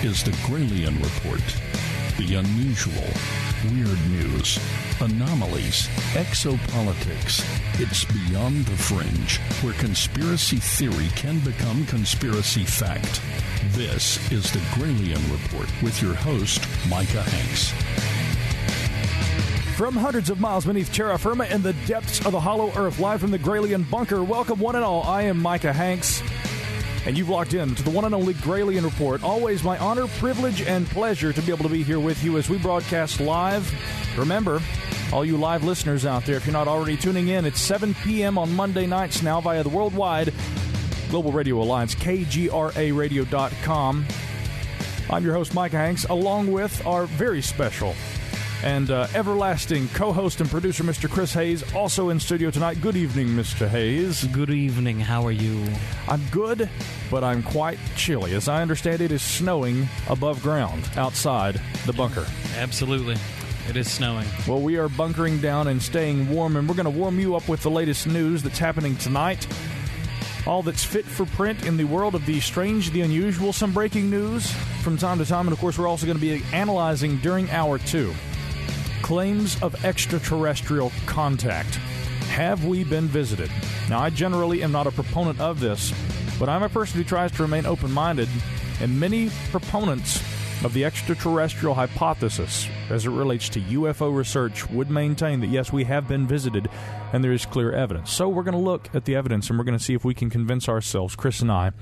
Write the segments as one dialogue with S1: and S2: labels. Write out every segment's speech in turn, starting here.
S1: is the Gralien Report. The unusual, weird news, anomalies, exopolitics. It's beyond the fringe, where conspiracy theory can become conspiracy fact. This is the Gralien Report with your host, Micah Hanks.
S2: From hundreds of miles beneath terra firma in the depths of the hollow earth, live from the Gralien bunker, welcome one and all. I am Micah Hanks, and you've locked in to the one and only Gralien Report. Always my honor, privilege, and pleasure to be able to be here with you as we broadcast live. Remember, all you live listeners out there, if you're not already tuning in, it's 7 p.m. on Monday nights now via the worldwide Global Radio Alliance, kgraradio.com. I'm your host, Micah Hanks, along with our very special and everlasting co-host and producer, Mr. Chris Hayes, also in studio tonight. Good evening, Mr. Hayes.
S3: Good evening. How are you?
S2: I'm good, but I'm quite chilly. As I understand, it is snowing above ground outside the bunker.
S3: Absolutely. It is snowing.
S2: Well, we are bunkering down and staying warm, and we're going to warm you up with the latest news that's happening tonight. All that's fit for print in the world of the strange, the unusual, some breaking news from time to time. And, of course, we're also going to be analyzing during Hour 2 claims of extraterrestrial contact. Have we been visited? Now, I generally am not a proponent of this, but I'm a person who tries to remain open-minded, and many proponents of the extraterrestrial hypothesis as it relates to UFO research would maintain that, yes, we have been visited, and there is clear evidence. So we're going to look at the evidence, and we're going to see if we can convince ourselves, Chris and I,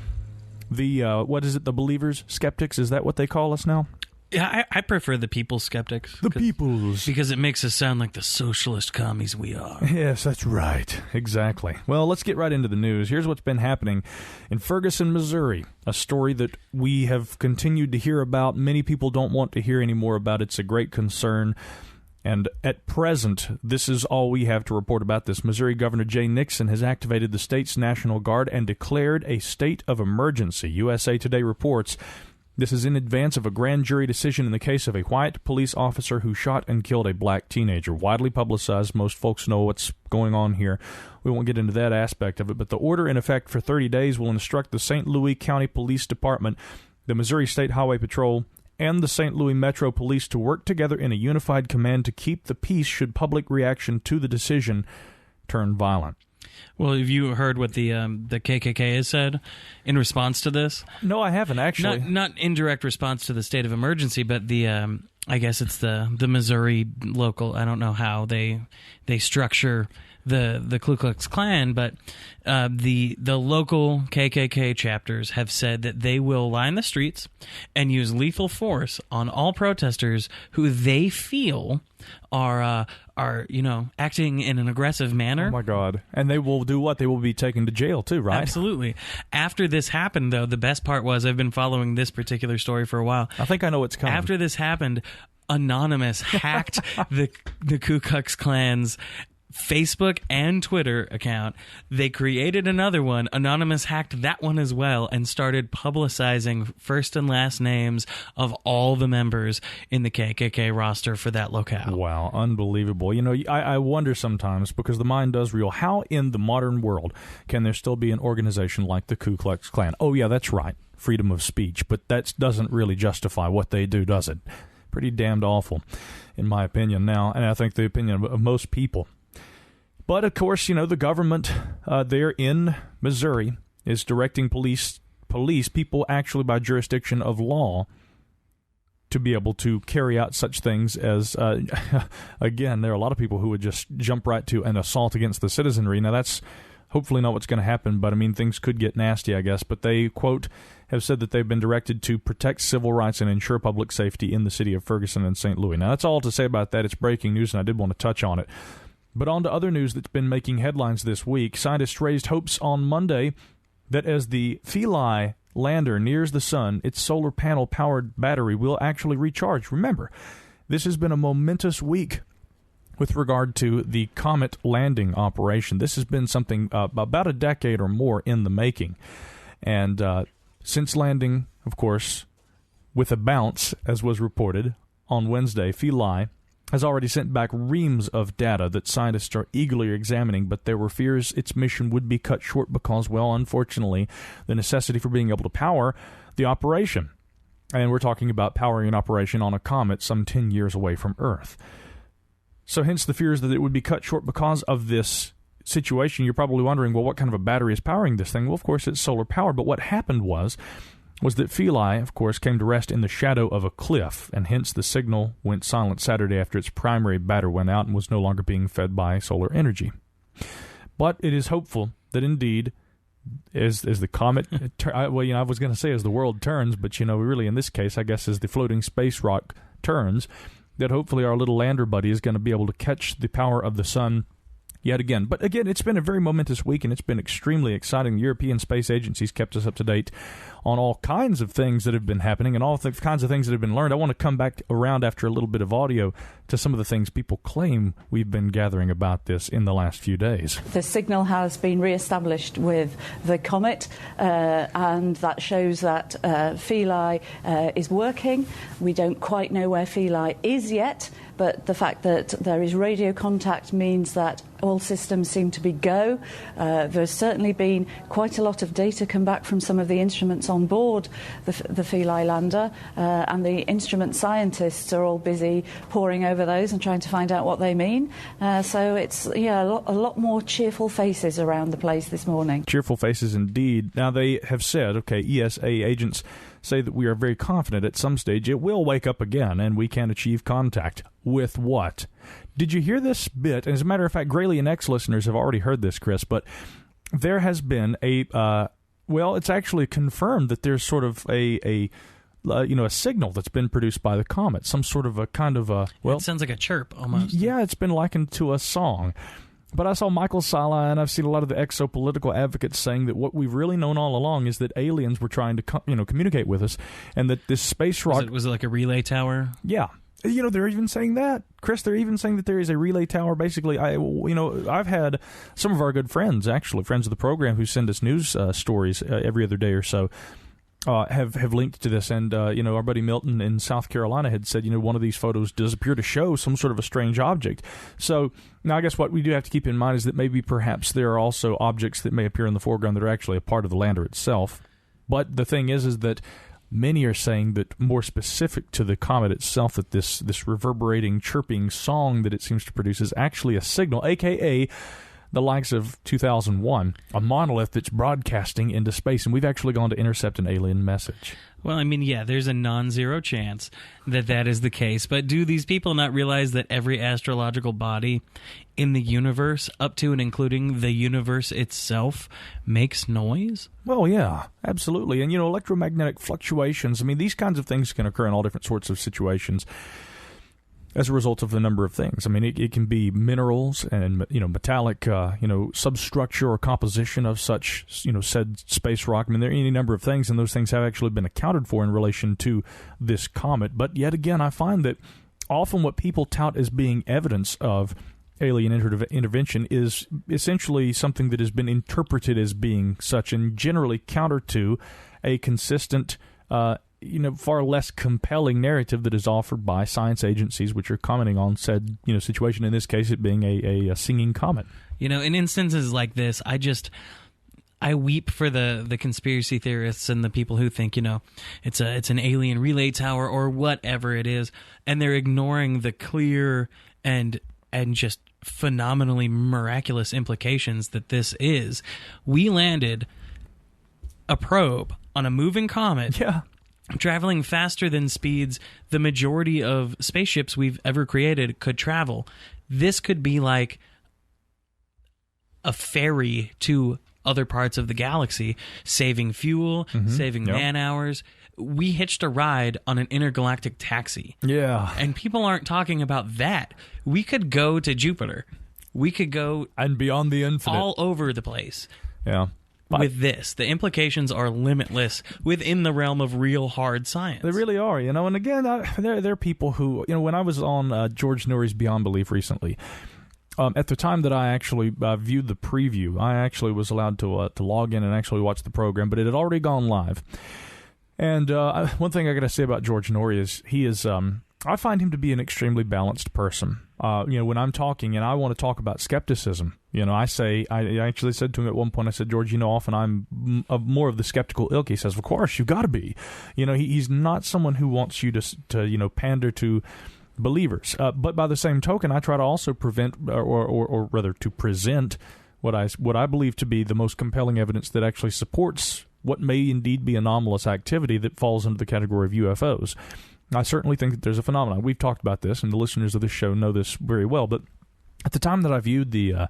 S2: the, what is it, the believers, skeptics, is that what they call us now?
S3: Yeah, I prefer the people's skeptics.
S2: The people's.
S3: Because it makes us sound like the socialist commies we are.
S2: Yes, that's right. Exactly. Well, let's get right into the news. Here's what's been happening in Ferguson, Missouri, a story that we have continued to hear about. Many people don't want to hear any more about. It's a great concern. And at present, this is all we have to report about this. Missouri Governor Jay Nixon has activated the state's National Guard and declared a state of emergency. USA Today reports this is in advance of a grand jury decision in the case of a white police officer who shot and killed a black teenager. Widely publicized. Most folks know what's going on here. We won't get into that aspect of it, but the order in effect for 30 days will instruct the St. Louis County Police Department, the Missouri State Highway Patrol, and the St. Louis Metro Police to work together in a unified command to keep the peace should public reaction to the decision turn violent.
S3: Well, have you heard what the KKK has said in response to this?
S2: No, I haven't, actually.
S3: Not in direct response to the state of emergency, but the I guess it's the Missouri local. I don't know how they structure the Ku Klux Klan, but the local KKK chapters have said that they will line the streets and use lethal force on all protesters who they feel are acting in an aggressive manner.
S2: Oh my God! And they will do what? They will be taken to jail too, right?
S3: Absolutely. After this happened, though, the best part was I've been following this particular story for a while.
S2: I think I know what's coming.
S3: After this happened, Anonymous hacked the Ku Klux Klan's Facebook and Twitter account. They created another one. Anonymous hacked that one as well and started publicizing first and last names of all the members in the KKK roster for that locale.
S2: Wow, unbelievable. You know, I wonder sometimes, because the mind does reel, how in the modern world can there still be an organization like the Ku Klux Klan? Oh, yeah, that's right. Freedom of speech. But that doesn't really justify what they do, does it? Pretty damned awful, in my opinion now, and I think the opinion of most people. But, of course, you know, the government there in Missouri is directing police people actually by jurisdiction of law to be able to carry out such things as, again, there are a lot of people who would just jump right to an assault against the citizenry. Now, that's hopefully not what's going to happen, but, I mean, things could get nasty, I guess. But they, quote, have said that they've been directed to protect civil rights and ensure public safety in the city of Ferguson and St. Louis. Now, that's all to say about that. It's breaking news, and I did want to touch on it. But on to other news that's been making headlines this week. Scientists raised hopes on Monday that as the Philae lander nears the sun, its solar panel-powered battery will actually recharge. Remember, this has been a momentous week with regard to the Comet landing operation. This has been something about a decade or more in the making. And since landing, of course, with a bounce, as was reported on Wednesday, Philae has already sent back reams of data that scientists are eagerly examining, but there were fears its mission would be cut short because, well, unfortunately, the necessity for being able to power the operation. And we're talking about powering an operation on a comet some 10 years away from Earth. So hence the fears that it would be cut short because of this situation. You're probably wondering, well, what kind of a battery is powering this thing? Well, of course, it's solar power. But what happened was that Philae, of course, came to rest in the shadow of a cliff, and hence the signal went silent Saturday after its primary battery went out and was no longer being fed by solar energy. But it is hopeful that indeed, as the comet, I was going to say as the world turns, but really in this case, I guess as the floating space rock turns, that hopefully our little lander buddy is going to be able to catch the power of the sun yet again. But again, it's been a very momentous week, and it's been extremely exciting. The European Space Agency's kept us up to date on all kinds of things that have been happening and all the kinds of things that have been learned. I want to come back around after a little bit of audio to some of the things people claim we've been gathering about this in the last few days.
S4: The signal has been re-established with the Comet, and that shows that Philae is working. We don't quite know where Philae is yet, but the fact that there is radio contact means that all systems seem to be go. There's certainly been quite a lot of data come back from some of the instruments on board the Philae lander, and the instrument scientists are all busy poring over those and trying to find out what they mean. So it's a lot more cheerful faces around the place this morning.
S2: Cheerful faces indeed. Now they have said, ESA agents say that we are very confident at some stage it will wake up again and we can achieve contact. With what? Did you hear this bit? As a matter of fact, Gralien X listeners have already heard this, Chris, but there has been it's actually confirmed that there's sort of a signal that's been produced by the comet, some sort of a kind of a... Well,
S3: it sounds like a chirp almost.
S2: Yeah, it's been likened to a song. But I saw Michael Sala, and I've seen a lot of the exopolitical advocates saying that what we've really known all along is that aliens were trying to communicate with us, and that this space rock...
S3: Was it like a relay tower?
S2: Yeah. They're even saying that. Chris, they're even saying that there is a relay tower. Basically, I've had some of our good friends, actually, friends of the program who send us news stories every other day or so, have linked to this. And, our buddy Milton in South Carolina had said, one of these photos does appear to show some sort of a strange object. So now I guess what we do have to keep in mind is that maybe perhaps there are also objects that may appear in the foreground that are actually a part of the lander itself. But the thing is that many are saying that more specific to the comet itself, that this reverberating, chirping song that it seems to produce is actually a signal, a.k.a. the likes of 2001, a monolith that's broadcasting into space, and we've actually gone to intercept an alien message.
S3: Well, there's a non-zero chance that is the case, but do these people not realize that every astrological body in the universe, up to and including the universe itself, makes noise?
S2: Well, yeah, absolutely. And, electromagnetic fluctuations, these kinds of things can occur in all different sorts of situations as a result of a number of things. It can be minerals and, metallic, substructure or composition of such, said space rock. There are any number of things, and those things have actually been accounted for in relation to this comet. But yet again, I find that often what people tout as being evidence of alien intervention is essentially something that has been interpreted as being such, and generally counter to a consistent far less compelling narrative that is offered by science agencies which are commenting on said, situation, in this case it being a singing comet.
S3: In instances like this, I weep for the conspiracy theorists and the people who think, it's an alien relay tower or whatever it is, and they're ignoring the clear and just phenomenally miraculous implications that this is. We landed a probe on a moving comet.
S2: Yeah.
S3: Traveling faster than speeds the majority of spaceships we've ever created could travel. This could be like a ferry to other parts of the galaxy, saving fuel, saving man-hours. We hitched a ride on an intergalactic taxi.
S2: Yeah.
S3: And people aren't talking about that. We could go to Jupiter. We could go...
S2: And beyond the infinite.
S3: All over the place.
S2: Yeah.
S3: With this, the implications are limitless within the realm of real hard science.
S2: They really are, and again, there are people who, when I was on George Noory's Beyond Belief recently, at the time that I actually viewed the preview, I actually was allowed to log in and actually watch the program, but it had already gone live. And one thing I got to say about George Noory is he is, I find him to be an extremely balanced person. When I'm talking and I want to talk about skepticism, I actually said to him at one point, I said, George, often I'm of more of the skeptical ilk. He says, of course, you got to be. He's not someone who wants you to pander to believers. But by the same token, I try to also prevent, or rather to present what I believe to be the most compelling evidence that actually supports what may indeed be anomalous activity that falls into the category of UFOs. I certainly think that there's a phenomenon. We've talked about this, and the listeners of this show know this very well. But at the time that I viewed the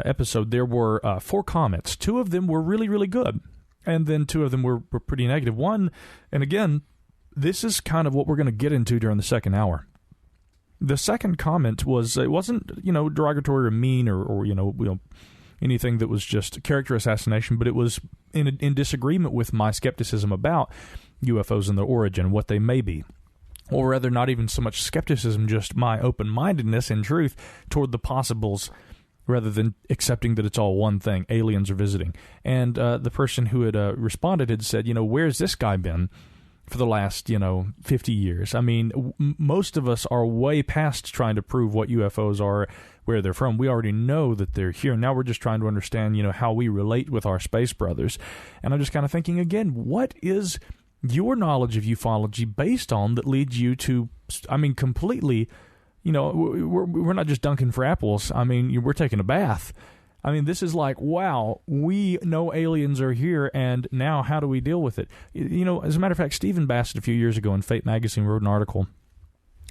S2: episode, there were 4 comments. 2 of them were really, really good, and then 2 of them were pretty negative. One, and again, this is kind of what we're going to get into during the second hour. The second comment was, it wasn't, derogatory or mean or anything that was just character assassination, but it was in disagreement with my skepticism about UFOs and their origin, what they may be. Or rather, not even so much skepticism, just my open-mindedness, in truth, toward the possibles, rather than accepting that it's all one thing, aliens are visiting. And the person who had responded had said, where's this guy been for the last, 50 years? I mean, most of us are way past trying to prove what UFOs are, where they're from. We already know that they're here. Now we're just trying to understand, how we relate with our space brothers. And I'm just kind of thinking, again, what is your knowledge of ufology based on that leads you to, completely, we're not just dunking for apples. I mean, we're taking a bath. I mean, this is like, wow, we know aliens are here, and now how do we deal with it? As a matter of fact, Stephen Bassett a few years ago in Fate magazine wrote an article,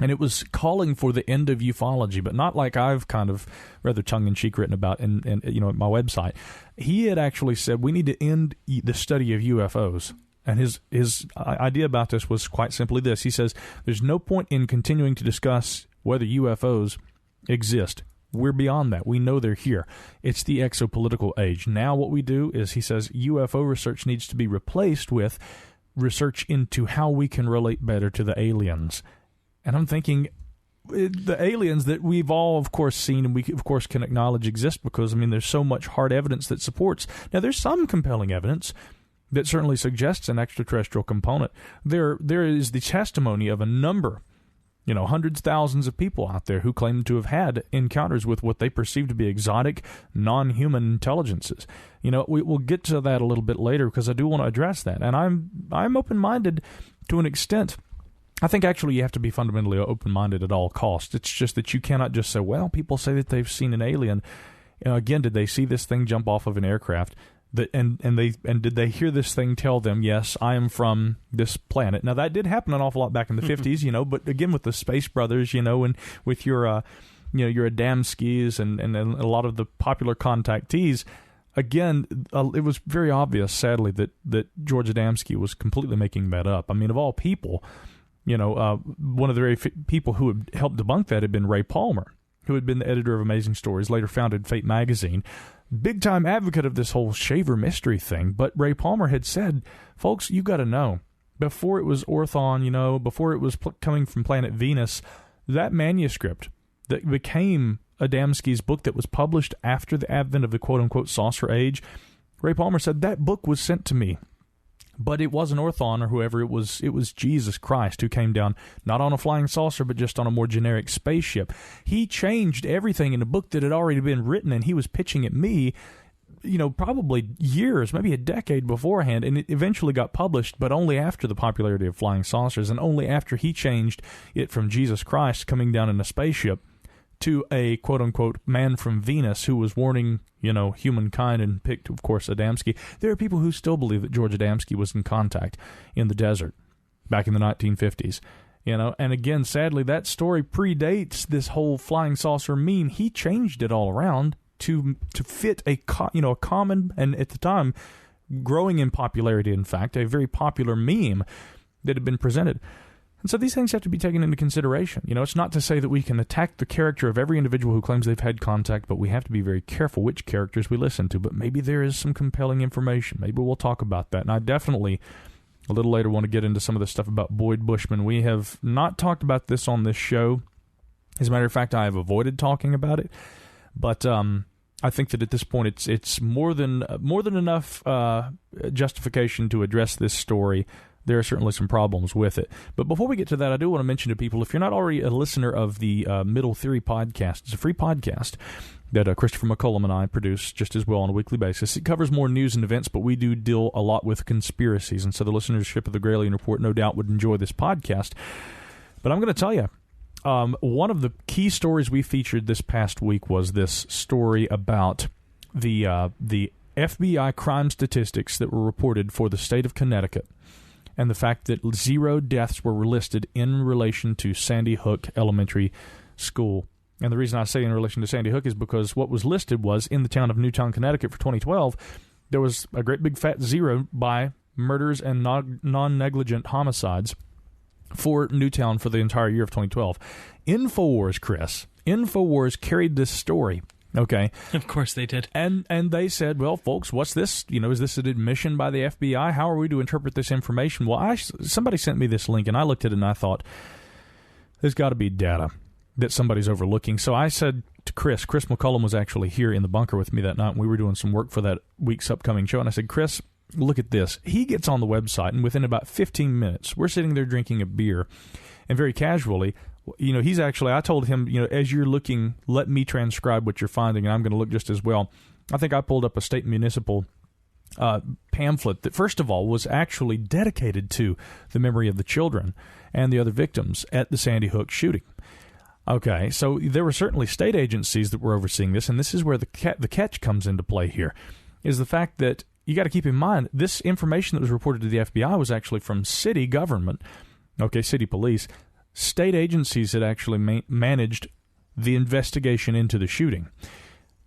S2: and it was calling for the end of ufology, but not like I've kind of rather tongue-in-cheek written about in at my website. He had actually said we need to end the study of UFOs. And his idea about this was quite simply this. He says, there's no point in continuing to discuss whether UFOs exist. We're beyond that. We know they're here. It's the exopolitical age. Now what we do is, he says, UFO research needs to be replaced with research into how we can relate better to the aliens. And I'm thinking, the aliens that we've all, of course, seen and we, of course, can acknowledge exist because, there's so much hard evidence that supports. Now, there's some compelling evidence that certainly suggests an extraterrestrial component. There is the testimony of a number, hundreds, thousands of people out there who claim to have had encounters with what they perceive to be exotic, non-human intelligences. We'll get to that a little bit later because I do want to address that. And I'm open-minded to an extent. I think actually you have to be fundamentally open-minded at all costs. It's just that you cannot just say, well, people say that they've seen an alien. Again, did they see this thing jump off of an aircraft? And did they hear this thing tell them, yes, I am from this planet? Now, that did happen an awful lot back in the 50s, but again, with the Space Brothers, and with your Adamskis and a lot of the popular contactees, again, it was very obvious, sadly, that George Adamski was completely making that up. Of all people, one of the very people who had helped debunk that had been Ray Palmer, who had been the editor of Amazing Stories, later founded Fate magazine. Big-time advocate of this whole Shaver mystery thing, but Ray Palmer had said, folks, you got to know, before it was Orthon, before it was coming from planet Venus, that manuscript that became Adamski's book that was published after the advent of the quote-unquote saucer age, Ray Palmer said that book was sent to me. But it wasn't Orthon or whoever, it was Jesus Christ who came down, not on a flying saucer, but just on a more generic spaceship. He changed everything in a book that had already been written, and he was pitching at me, probably years, maybe a decade beforehand, and it eventually got published, but only after the popularity of flying saucers, and only after he changed it from Jesus Christ coming down in a spaceship to a quote-unquote man from Venus who was warning, humankind, and picked, of course, Adamski. There are people who still believe that George Adamski was in contact in the desert back in the 1950s. And again, sadly, that story predates this whole flying saucer meme. He changed it all around to fit a common, and at the time, growing in popularity, in fact, a very popular meme that had been presented. And so these things have to be taken into consideration. It's not to say that we can attack the character of every individual who claims they've had contact, but we have to be very careful which characters we listen to. But maybe there is some compelling information. Maybe we'll talk about that. And I definitely, a little later, want to get into some of the stuff about Boyd Bushman. We have not talked about this on this show. As a matter of fact, I have avoided talking about it. But I think that at this point, it's more than enough justification to address this story. there are certainly some problems with it. But before we get to that, I do want to mention to people, if you're not already a listener of the Middle Theory podcast, it's a free podcast that Christopher McCullum and I produce just as well on a weekly basis. It covers more news and events, but we do deal a lot with conspiracies, and so the listenership of the Gralien Report no doubt would enjoy this podcast. But I'm going to tell you, one of the key stories we featured this past week was this story about the FBI crime statistics that were reported for the state of Connecticut, and the fact that 0 deaths were listed in relation to Sandy Hook Elementary School. And the reason I say in relation to Sandy Hook is because what was listed was, in the town of Newtown, Connecticut for 2012, there was a great big fat 0 by murders and non-negligent homicides for Newtown for the entire year of 2012. InfoWars, Chris. InfoWars carried this story. Okay.
S3: Of course they did.
S2: And they said, well, folks, what's this? Is this an admission by the FBI? How are we to interpret this information? Well, somebody sent me this link, and I looked at it, and I thought, there's got to be data that somebody's overlooking. So I said to Chris McCullum was actually here in the bunker with me that night, and we were doing some work for that week's upcoming show, and I said, Chris, look at this. He gets on the website, and within about 15 minutes, we're sitting there drinking a beer, and very casually, he's actually, I told him, as you're looking, let me transcribe what you're finding, and I'm going to look just as well. I think I pulled up a state municipal pamphlet that, first of all, was actually dedicated to the memory of the children and the other victims at the Sandy Hook shooting. Okay, so there were certainly state agencies that were overseeing this, and this is where the catch comes into play here, is the fact that you got to keep in mind, this information that was reported to the FBI was actually from city government, city police. State agencies had actually managed the investigation into the shooting.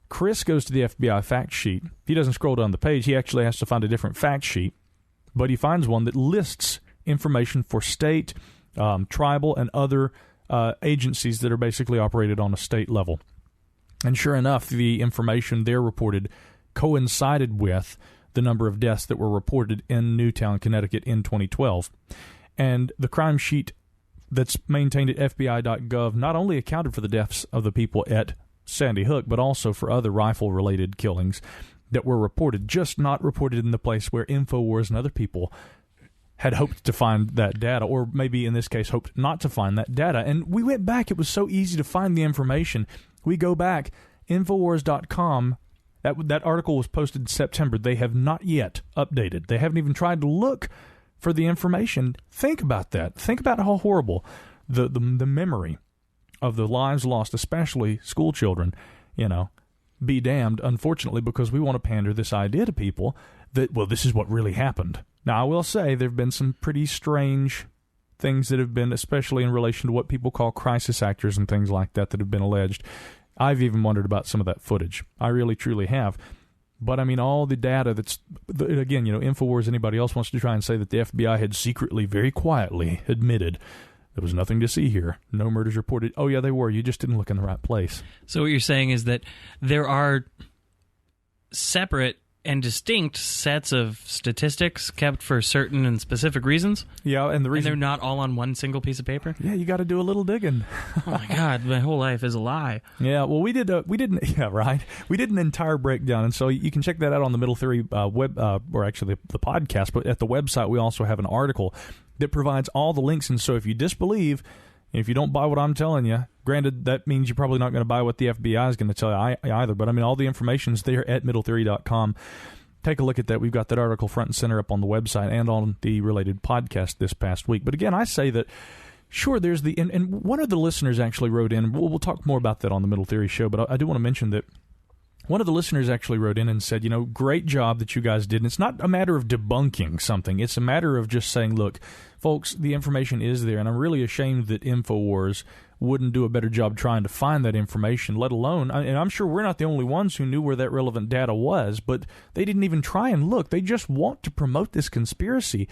S2: Chris goes to the FBI fact sheet. He doesn't scroll down the page. He actually has to find a different fact sheet, but he finds one that lists information for state, tribal, and other agencies that are basically operated on a state level. And sure enough, the information there reported coincided with the number of deaths that were reported in Newtown, Connecticut in 2012. And the crime sheet that's maintained at FBI.gov not only accounted for the deaths of the people at Sandy Hook, but also for other rifle-related killings that were reported, just not reported in the place where InfoWars and other people had hoped to find that data, or maybe in this case hoped not to find that data. And we went back. It was so easy to find the information. We go back, Infowars.com, that article was posted in September. They have not yet updated. They haven't even tried to look for the information. Think about that. Think about how horrible the memory of the lives lost, especially school children, be damned, unfortunately, because we want to pander this idea to people that, well, this is what really happened. Now, I will say there have been some pretty strange things that have been, especially in relation to what people call crisis actors and things like that have been alleged. I've even wondered about some of that footage. I really, truly have. But, all the data that's, again, InfoWars, anybody else wants to try and say that the FBI had secretly, very quietly admitted there was nothing to see here. No murders reported. Oh, yeah, they were. You just didn't look in the right place.
S3: So what you're saying is that there are separate and distinct sets of statistics kept for certain and specific reasons?
S2: Yeah, and the reason...
S3: And they're not all on one single piece of paper?
S2: Yeah, you got to do a little digging.
S3: Oh, my God, my whole life is a lie.
S2: Yeah, well, we did an entire breakdown, and so you can check that out on the Middle Theory web, or actually the podcast, but at the website we also have an article that provides all the links, and so if you disbelieve, if you don't buy what I'm telling you, granted, that means you're probably not going to buy what the FBI is going to tell you either, but all the information's there at middletheory.com. Take a look at that. We've got that article front and center up on the website and on the related podcast this past week. But again, I say that, sure, there's and one of the listeners actually wrote in, we'll talk more about that on the Middle Theory show, but I do want to mention that one of the listeners actually wrote in and said, great job that you guys did. And it's not a matter of debunking something. It's a matter of just saying, look, folks, the information is there, and I'm really ashamed that InfoWars wouldn't do a better job trying to find that information, let alone, and I'm sure we're not the only ones who knew where that relevant data was, but they didn't even try and look. They just want to promote this conspiracy.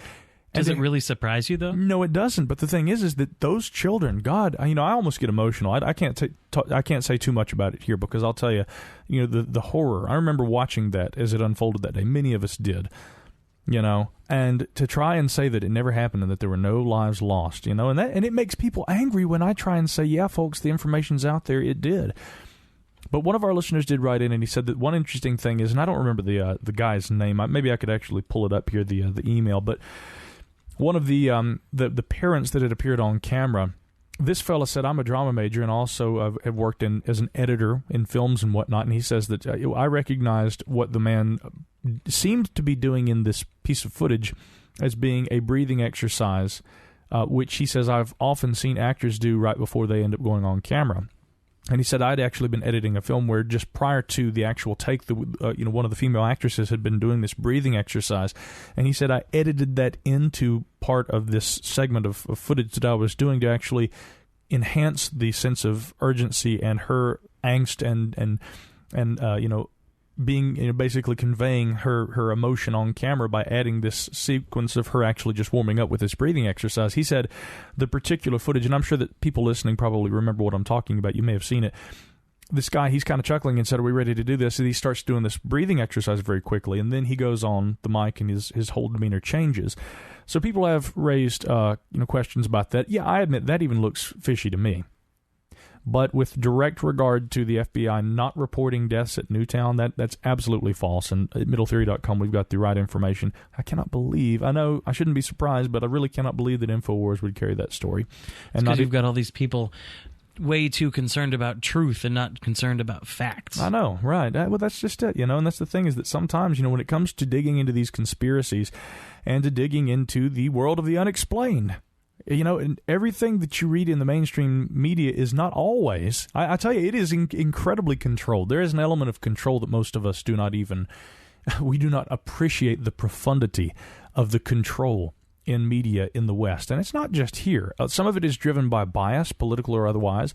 S3: Does it really surprise you, though?
S2: No, it doesn't. But the thing is that those children, God, I almost get emotional. I can't say too much about it here because I'll tell you, the horror. I remember watching that as it unfolded that day. Many of us did, and to try and say that it never happened and that there were no lives lost, and it makes people angry when I try and say, yeah, folks, the information's out there. It did. But one of our listeners did write in, and he said that one interesting thing is, and I don't remember the guy's name. Maybe I could actually pull it up here, the email, but one of the parents that had appeared on camera, this fella said, I'm a drama major and also have worked as an editor in films and whatnot, and he says that I recognized what the man seemed to be doing in this piece of footage as being a breathing exercise, which he says I've often seen actors do right before they end up going on camera. And he said I'd actually been editing a film where just prior to the actual take, one of the female actresses had been doing this breathing exercise, and he said I edited that into part of this segment of footage that I was doing to actually enhance the sense of urgency and her angst and being basically conveying her emotion on camera by adding this sequence of her actually just warming up with this breathing exercise. He said the particular footage, and I'm sure that people listening probably remember what I'm talking about. You may have seen it. This guy, he's kind of chuckling and said, are we ready to do this? And he starts doing this breathing exercise very quickly, and then he goes on the mic and his whole demeanor changes. So people have raised questions about that. Yeah, I admit that even looks fishy to me. But with direct regard to the FBI not reporting deaths at Newtown, that's absolutely false. And at MiddleTheory.com, we've got the right information. I cannot believe, I know I shouldn't be surprised, but I really cannot believe that InfoWars would carry that story.
S3: And because you've got all these people way too concerned about truth and not concerned about facts.
S2: I know, right. Well, that's just it, and that's the thing is that sometimes, when it comes to digging into these conspiracies and to digging into the world of the unexplained, and everything that you read in the mainstream media is not always, I tell you, it is incredibly controlled. There is an element of control that most of us do not appreciate the profundity of the control in media in the West. And it's not just here. Some of it is driven by bias, political or otherwise.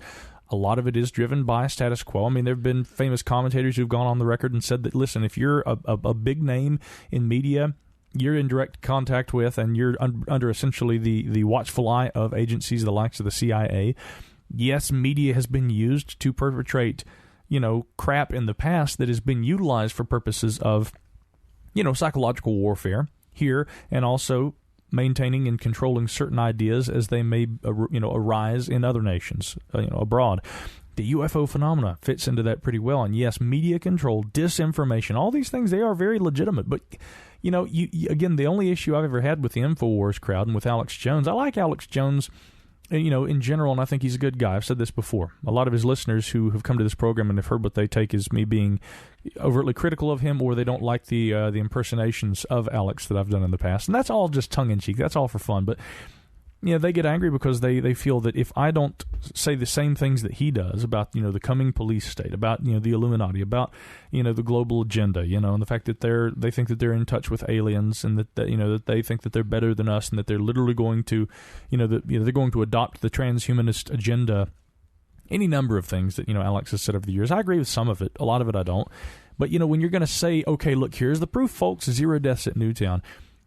S2: A lot of it is driven by status quo. I mean, there have been famous commentators who've gone on the record and said that, listen, if you're a big name in media, you're in direct contact with, and you're under essentially the watchful eye of agencies the likes of the CIA. Yes, media has been used to perpetrate, crap in the past that has been utilized for purposes of, psychological warfare here, and also maintaining and controlling certain ideas as they may, arise in other nations, abroad. The UFO phenomena fits into that pretty well. And yes, media control, disinformation, all these things, they are very legitimate. But, again, the only issue I've ever had with the InfoWars crowd and with Alex Jones, I like Alex Jones, in general, and I think he's a good guy. I've said this before. A lot of his listeners who have come to this program and have heard what they take as me being overtly critical of him, or they don't like the impersonations of Alex that I've done in the past. And that's all just tongue-in-cheek. That's all for fun. But they get angry because they feel that if I don't say the same things that he does about, the coming police state, about, the Illuminati, about, the global agenda, and the fact that they think that they're in touch with aliens, and that they think that they're better than us, and that they're literally going to, they're going to adopt the transhumanist agenda, any number of things that, Alex has said over the years. I agree with some of it. A lot of it I don't. But, when you're going to say, okay, look, here's the proof, folks, 0 deaths at Newtown,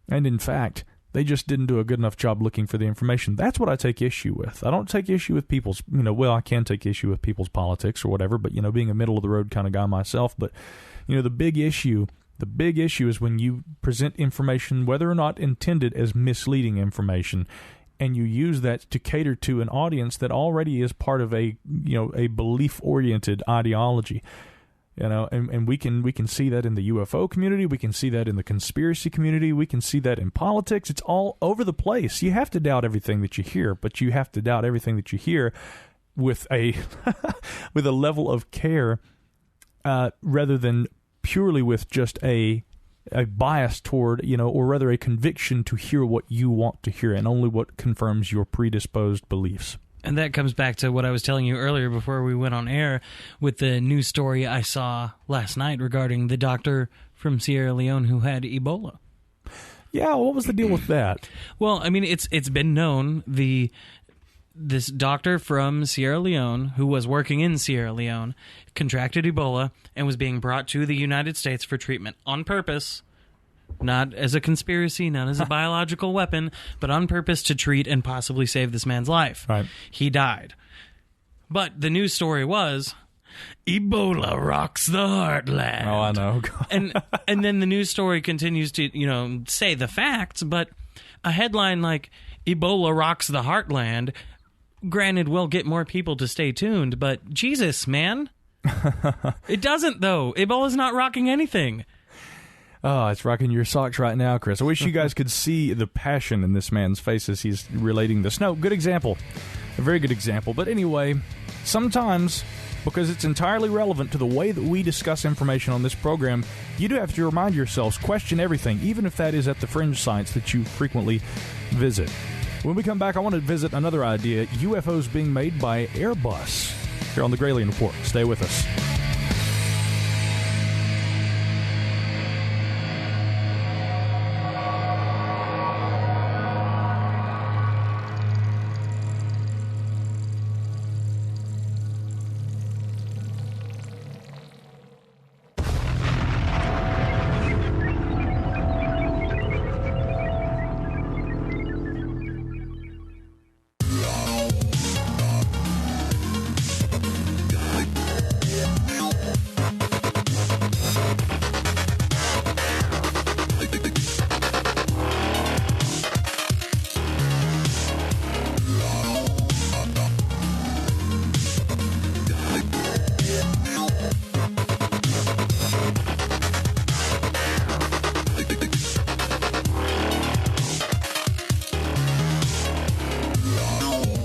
S2: and in fact, they just didn't do a good enough job looking for the information. That's what I take issue with. I don't take issue with people's, I can take issue with people's politics or whatever, but, being a middle-of-the-road kind of guy myself. But, the big issue is when you present information, whether or not intended as misleading information, and you use that to cater to an audience that already is part of a belief-oriented ideology. And we can see that in the UFO community. We can see that in the conspiracy community. We can see that in politics. It's all over the place. You have to doubt everything that you hear, but you have to doubt everything that you hear with a with a level of care, rather than purely with just a bias toward, or rather a conviction to hear what you want to hear and only what confirms your predisposed beliefs.
S3: And that comes back to what I was telling you earlier before we went on air with the news story I saw last night regarding the doctor from Sierra Leone who had Ebola.
S2: Yeah, what was the deal with that?
S3: Well, I mean, it's been known this doctor from Sierra Leone who was working in Sierra Leone contracted Ebola and was being brought to the United States for treatment on purpose. Not as a conspiracy, not as a biological weapon, but on purpose to treat and possibly save this man's life.
S2: Right.
S3: He died. But the news story was, Ebola rocks the heartland.
S2: Oh, I know.
S3: and then the news story continues to, say the facts, but a headline like, Ebola rocks the heartland, granted, will get more people to stay tuned, but Jesus, man. It doesn't, though. Ebola's not rocking anything.
S2: Oh, it's rocking your socks right now, Chris. I wish you guys could see the passion in this man's face as he's relating this. No, good example. A very good example. But anyway, sometimes, because it's entirely relevant to the way that we discuss information on this program, you do have to remind yourselves, question everything, even if that is at the fringe sites that you frequently visit. When we come back, I want to visit another idea, UFOs being made by Airbus, here on the Gralien Report. Stay with us.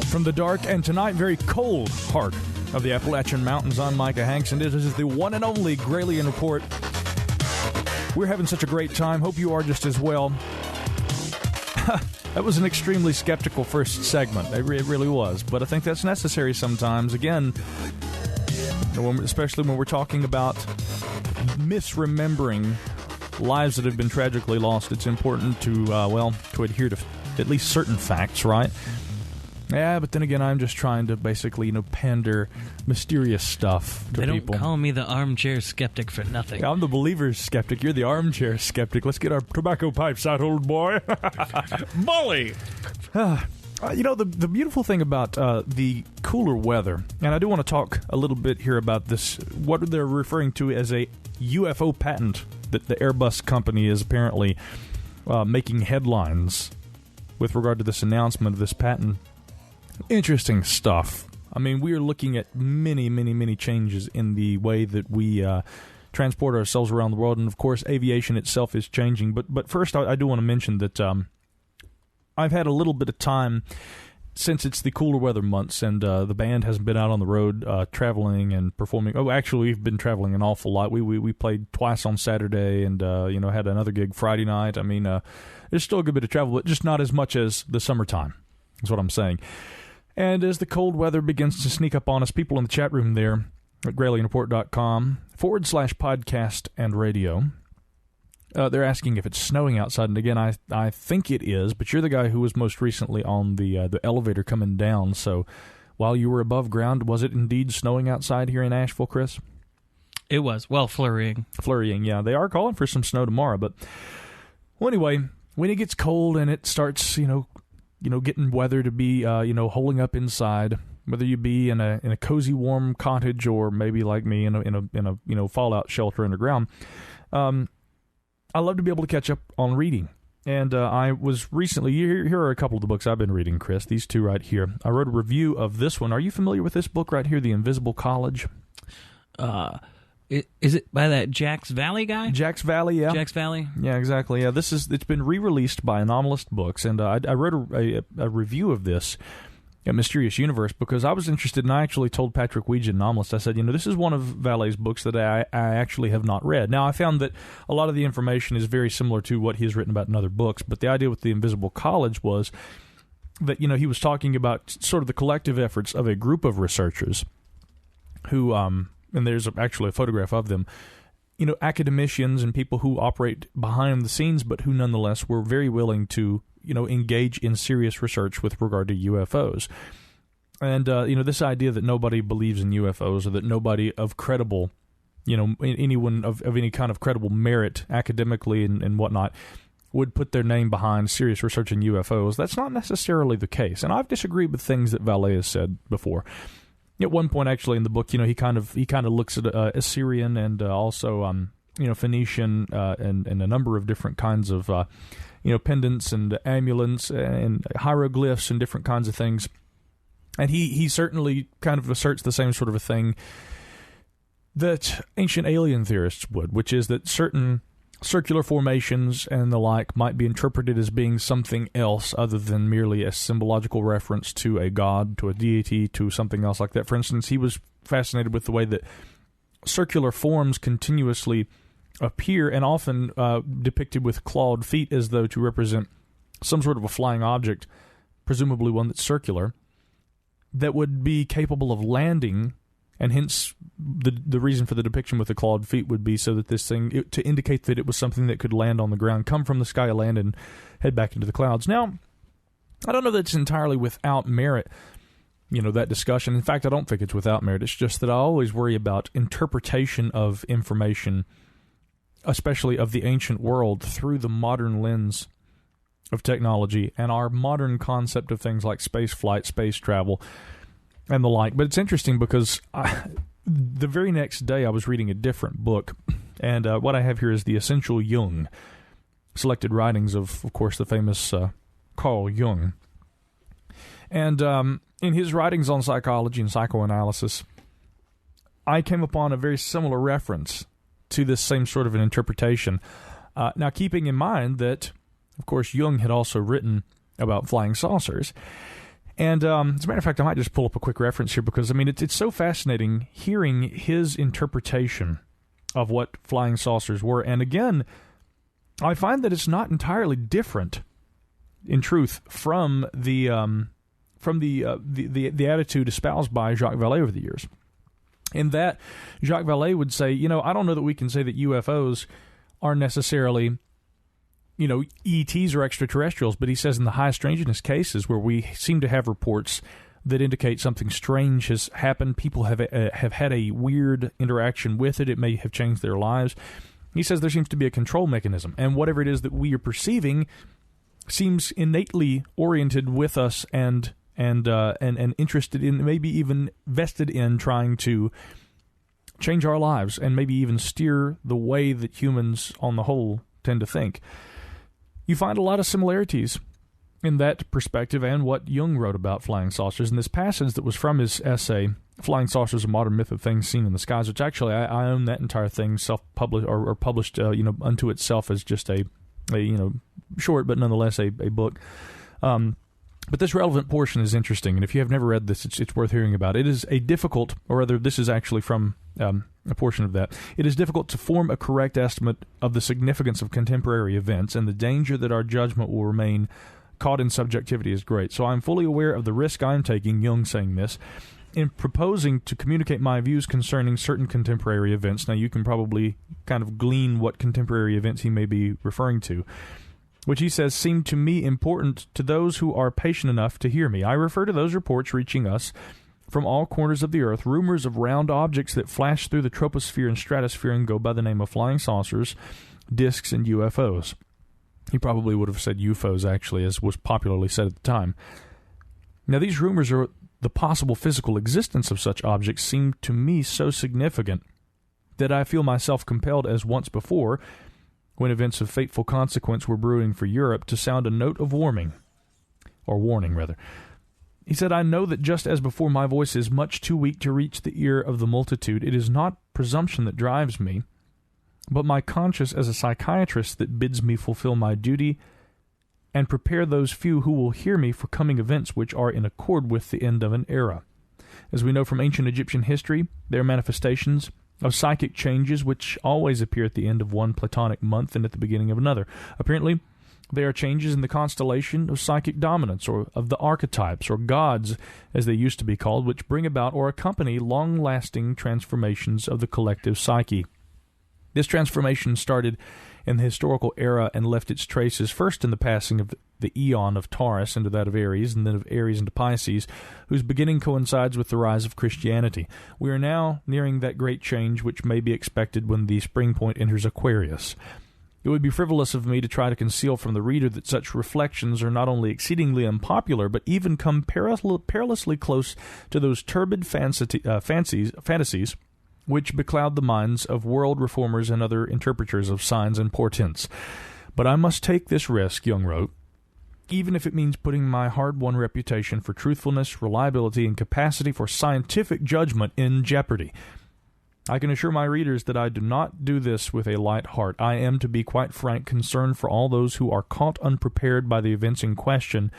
S2: From the dark and tonight very cold heart of the Appalachian Mountains, I'm Micah Hanks, and this is the one and only Gralien Report. We're having such a great time. Hope you are just as well. That was an extremely skeptical first segment. It really was. But I think that's necessary sometimes. Again, especially when we're talking about misremembering lives that have been tragically lost, it's important to adhere to at least certain facts, right? Yeah, but then again, I'm just trying to basically, pander mysterious stuff to people.
S3: They don't call me the armchair skeptic for nothing.
S2: I'm the believer's skeptic. You're the armchair skeptic. Let's get our tobacco pipes out, old boy.
S1: Molly!
S2: The beautiful thing about the cooler weather, and I do want to talk a little bit here about this, what they're referring to as a UFO patent that the Airbus company is apparently making headlines with regard to this announcement of this patent. Interesting stuff. I mean, we are looking at many, many, many changes in the way that we transport ourselves around the world, and of course, aviation itself is changing. But first, I do want to mention that I've had a little bit of time since it's the cooler weather months, and the band hasn't been out on the road traveling and performing. Oh, actually, we've been traveling an awful lot. We played twice on Saturday, and had another gig Friday night. I mean, there's still a good bit of travel, but just not as much as the summertime. Is what I'm saying. And as the cold weather begins to sneak up on us, people in the chat room there at gralienreport.com/podcast and radio, they're asking if it's snowing outside. And again, I think it is, but you're the guy who was most recently on the elevator coming down. So while you were above ground, was it indeed snowing outside here in Asheville, Chris?
S3: It was. Well, flurrying.
S2: Flurrying, yeah. They are calling for some snow tomorrow. But well, anyway, when it gets cold and it starts, getting weather to be, holding up inside, whether you be in a cozy, warm cottage or maybe like me in a fallout shelter underground. I love to be able to catch up on reading. And I was recently, here are a couple of the books I've been reading, Chris, these two right here. I wrote a review of this one. Are you familiar with this book right here, The Invisible College?
S3: Is it by that Jacques Vallee guy?
S2: Jacques Vallee, yeah.
S3: Jacques Vallee?
S2: Yeah, exactly. Yeah, it's been re-released by Anomalist Books, and I wrote a review of this at Mysterious Universe because I was interested, and I actually told Patrick Weege, Anomalist, I said, this is one of Vallee's books that I actually have not read. Now, I found that a lot of the information is very similar to what he has written about in other books, but the idea with The Invisible College was that, he was talking about sort of the collective efforts of a group of researchers who... and there's actually a photograph of them, academicians and people who operate behind the scenes, but who nonetheless were very willing to, engage in serious research with regard to UFOs. And, this idea that nobody believes in UFOs or that nobody of credible, anyone of any kind of credible merit academically and whatnot would put their name behind serious research in UFOs, that's not necessarily the case. And I've disagreed with things that Vallee has said before. At one point, actually, in the book, he kind of looks at Assyrian and also Phoenician and a number of different kinds of pendants and amulets and hieroglyphs and different kinds of things, and he certainly kind of asserts the same sort of a thing that ancient alien theorists would, which is that certain circular formations and the like might be interpreted as being something else other than merely a symbological reference to a god, to a deity, to something else like that. For instance, he was fascinated with the way that circular forms continuously appear and often depicted with clawed feet as though to represent some sort of a flying object, presumably one that's circular, that would be capable of landing, and hence the reason for the depiction with the clawed feet would be so that this thing, to indicate that it was something that could land on the ground, come from the sky, land, and head back into the clouds. Now, I don't know that it's entirely without merit, that discussion. In fact, I don't think it's without merit. It's just that I always worry about interpretation of information, especially of the ancient world, through the modern lens of technology and our modern concept of things like space flight, space travel, and the like. But it's interesting because the very next day I was reading a different book, and what I have here is The Essential Jung, selected writings of course, the famous Carl Jung. And in his writings on psychology and psychoanalysis, I came upon a very similar reference to this same sort of an interpretation. Now, keeping in mind that, of course, Jung had also written about flying saucers. And as a matter of fact, I might just pull up a quick reference here because, it's so fascinating hearing his interpretation of what flying saucers were. And again, I find that it's not entirely different, in truth, from the attitude espoused by Jacques Vallee over the years. In that, Jacques Vallee would say, I don't know that we can say that UFOs are necessarily ETs or extraterrestrials, but he says in the high strangeness cases where we seem to have reports that indicate something strange has happened, people have had a weird interaction with it, it may have changed their lives. He says there seems to be a control mechanism, and whatever it is that we are perceiving seems innately oriented with us and interested in, maybe even vested in trying to change our lives and maybe even steer the way that humans on the whole tend to think. You find a lot of similarities in that perspective and what Jung wrote about flying saucers. In this passage that was from his essay, Flying Saucers, A Modern Myth of Things Seen in the Skies, which actually I own that entire thing self-published or published unto itself as just a short but nonetheless a book. But this relevant portion is interesting, and if you have never read this, it's worth hearing about. It is a difficult, or rather, this is actually from a portion of that. It is difficult to form a correct estimate of the significance of contemporary events, and the danger that our judgment will remain caught in subjectivity is great. So I'm fully aware of the risk I'm taking, Jung saying this, in proposing to communicate my views concerning certain contemporary events. Now, you can probably kind of glean what contemporary events he may be referring to, which he says seem to me important to those who are patient enough to hear me. I refer to those reports reaching us from all corners of the earth, rumors of round objects that flash through the troposphere and stratosphere and go by the name of flying saucers, discs, and UFOs. He probably would have said UFOs, actually, as was popularly said at the time. Now, these rumors or the possible physical existence of such objects seem to me so significant that I feel myself compelled, as once before, when events of fateful consequence were brewing for Europe, to sound a note of warning. He said, I know that just as before my voice is much too weak to reach the ear of the multitude, it is not presumption that drives me, but my conscience as a psychiatrist that bids me fulfill my duty and prepare those few who will hear me for coming events which are in accord with the end of an era. As we know from ancient Egyptian history, there are manifestations of psychic changes which always appear at the end of one Platonic month and at the beginning of another. Apparently, there are changes in the constellation of psychic dominance, or of the archetypes, or gods, as they used to be called, which bring about or accompany long-lasting transformations of the collective psyche. This transformation started in the historical era and left its traces first in the passing of the eon of Taurus into that of Aries, and then of Aries into Pisces, whose beginning coincides with the rise of Christianity. We are now nearing that great change which may be expected when the spring point enters Aquarius. It would be frivolous of me to try to conceal from the reader that such reflections are not only exceedingly unpopular, but even come perilously close to those turbid fantasies which becloud the minds of world reformers and other interpreters of signs and portents. But I must take this risk, Jung wrote, even if it means putting my hard-won reputation for truthfulness, reliability, and capacity for scientific judgment in jeopardy. I can assure my readers that I do not do this with a light heart. I am, to be quite frank, concerned for all those who are caught unprepared by the events in question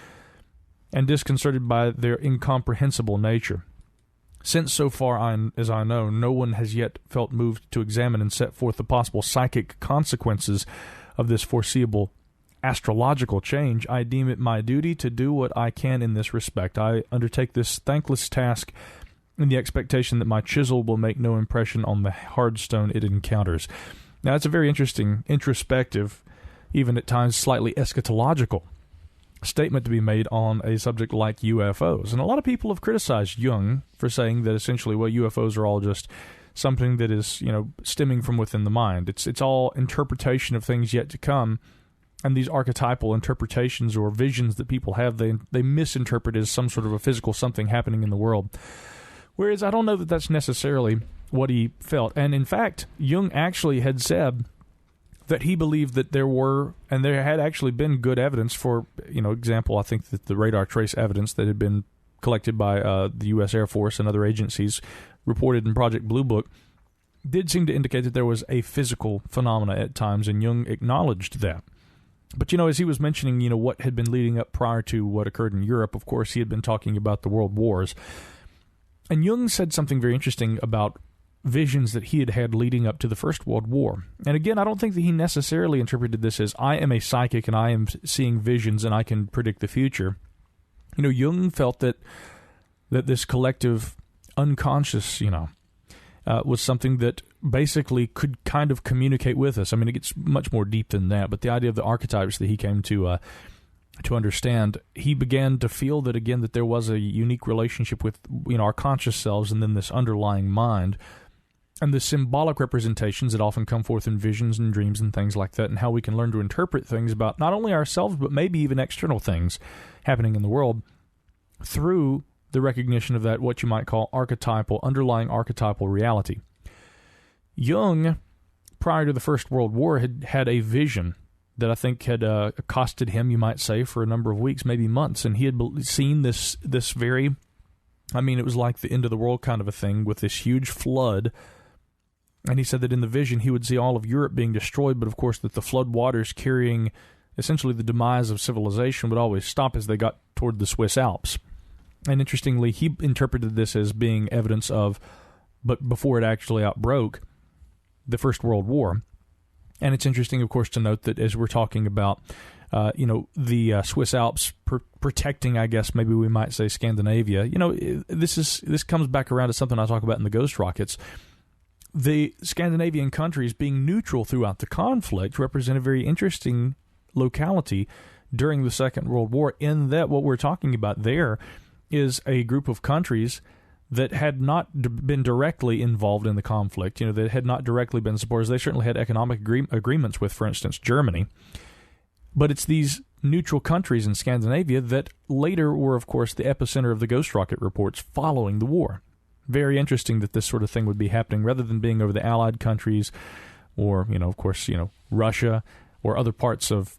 S2: and disconcerted by their incomprehensible nature. Since so far as I know, no one has yet felt moved to examine and set forth the possible psychic consequences of this foreseeable astrological change, I deem it my duty to do what I can in this respect. I undertake this thankless task in the expectation that my chisel will make no impression on the hard stone it encounters. Now, it's a very interesting, introspective, even at times slightly eschatological statement to be made on a subject like UFOs. And a lot of people have criticized Jung for saying that essentially, well, UFOs are all just something that is, stemming from within the mind. It's all interpretation of things yet to come. And these archetypal interpretations or visions that people have, they misinterpret as some sort of a physical something happening in the world. Whereas I don't know that that's necessarily what he felt. And in fact, Jung actually had said that he believed that there had actually been good evidence for, example, I think that the radar trace evidence that had been collected by the U.S. Air Force and other agencies reported in Project Blue Book did seem to indicate that there was a physical phenomena at times, and Jung acknowledged that. But, as he was mentioning, what had been leading up prior to what occurred in Europe, of course, he had been talking about the world wars. And Jung said something very interesting about visions that he had had leading up to the First World War. And again, I don't think that he necessarily interpreted this as, I am a psychic and I am seeing visions and I can predict the future. Jung felt that this collective unconscious, was something that basically could kind of communicate with us. I mean, it gets much more deep than that, but the idea of the archetypes that he came to understand, he began to feel that, again, that there was a unique relationship with, our conscious selves and then this underlying mind, and the symbolic representations that often come forth in visions and dreams and things like that, and how we can learn to interpret things about not only ourselves, but maybe even external things happening in the world through the recognition of that, what you might call underlying archetypal reality. Jung, prior to the First World War, had a vision that I think had accosted him, you might say, for a number of weeks, maybe months. And he had seen this very, it was like the end of the world kind of a thing with this huge flood. And he said that in the vision he would see all of Europe being destroyed, but of course that the flood waters carrying essentially the demise of civilization would always stop as they got toward the Swiss Alps. And interestingly, he interpreted this as being evidence of, but before it actually outbroke, the First World War. And it's interesting, of course, to note that as we're talking about, the Swiss Alps protecting, I guess, maybe we might say Scandinavia. This comes back around to something I talk about in the Ghost Rockets. The Scandinavian countries being neutral throughout the conflict represent a very interesting locality during the Second World War, in that what we're talking about there is a group of countries that had not been directly involved in the conflict, that had not directly been supporters. They certainly had economic agreements with, for instance, Germany. But it's these neutral countries in Scandinavia that later were, of course, the epicenter of the Ghost Rocket reports following the war. Very interesting that this sort of thing would be happening rather than being over the Allied countries or, of course, Russia or other parts of,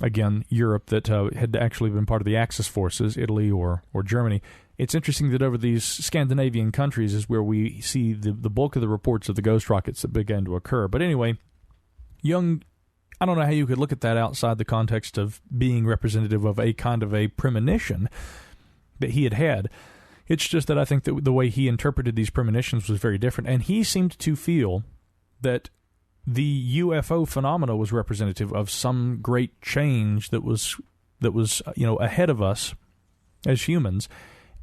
S2: again, Europe that had actually been part of the Axis forces, Italy or Germany. It's interesting that over these Scandinavian countries is where we see the bulk of the reports of the ghost rockets that began to occur. But anyway, Jung, I don't know how you could look at that outside the context of being representative of a kind of a premonition that he had had. It's just that I think that the way he interpreted these premonitions was very different, and he seemed to feel that the UFO phenomena was representative of some great change that was ahead of us as humans,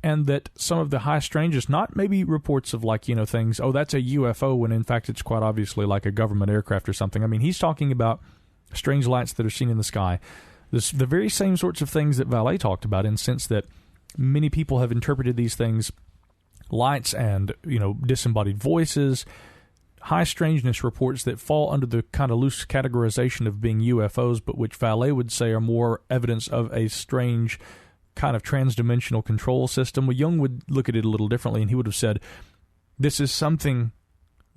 S2: and that some of the high strangeness, not maybe reports of things, oh, that's a UFO, when in fact it's quite obviously like a government aircraft or something. I mean, he's talking about strange lights that are seen in the sky. The very same sorts of things that Vallee talked about, in the sense that many people have interpreted these things, lights and, disembodied voices, high strangeness reports that fall under the kind of loose categorization of being UFOs, but which Vallee would say are more evidence of a strange kind of transdimensional control system. Well, Jung would look at it a little differently, and he would have said, this is something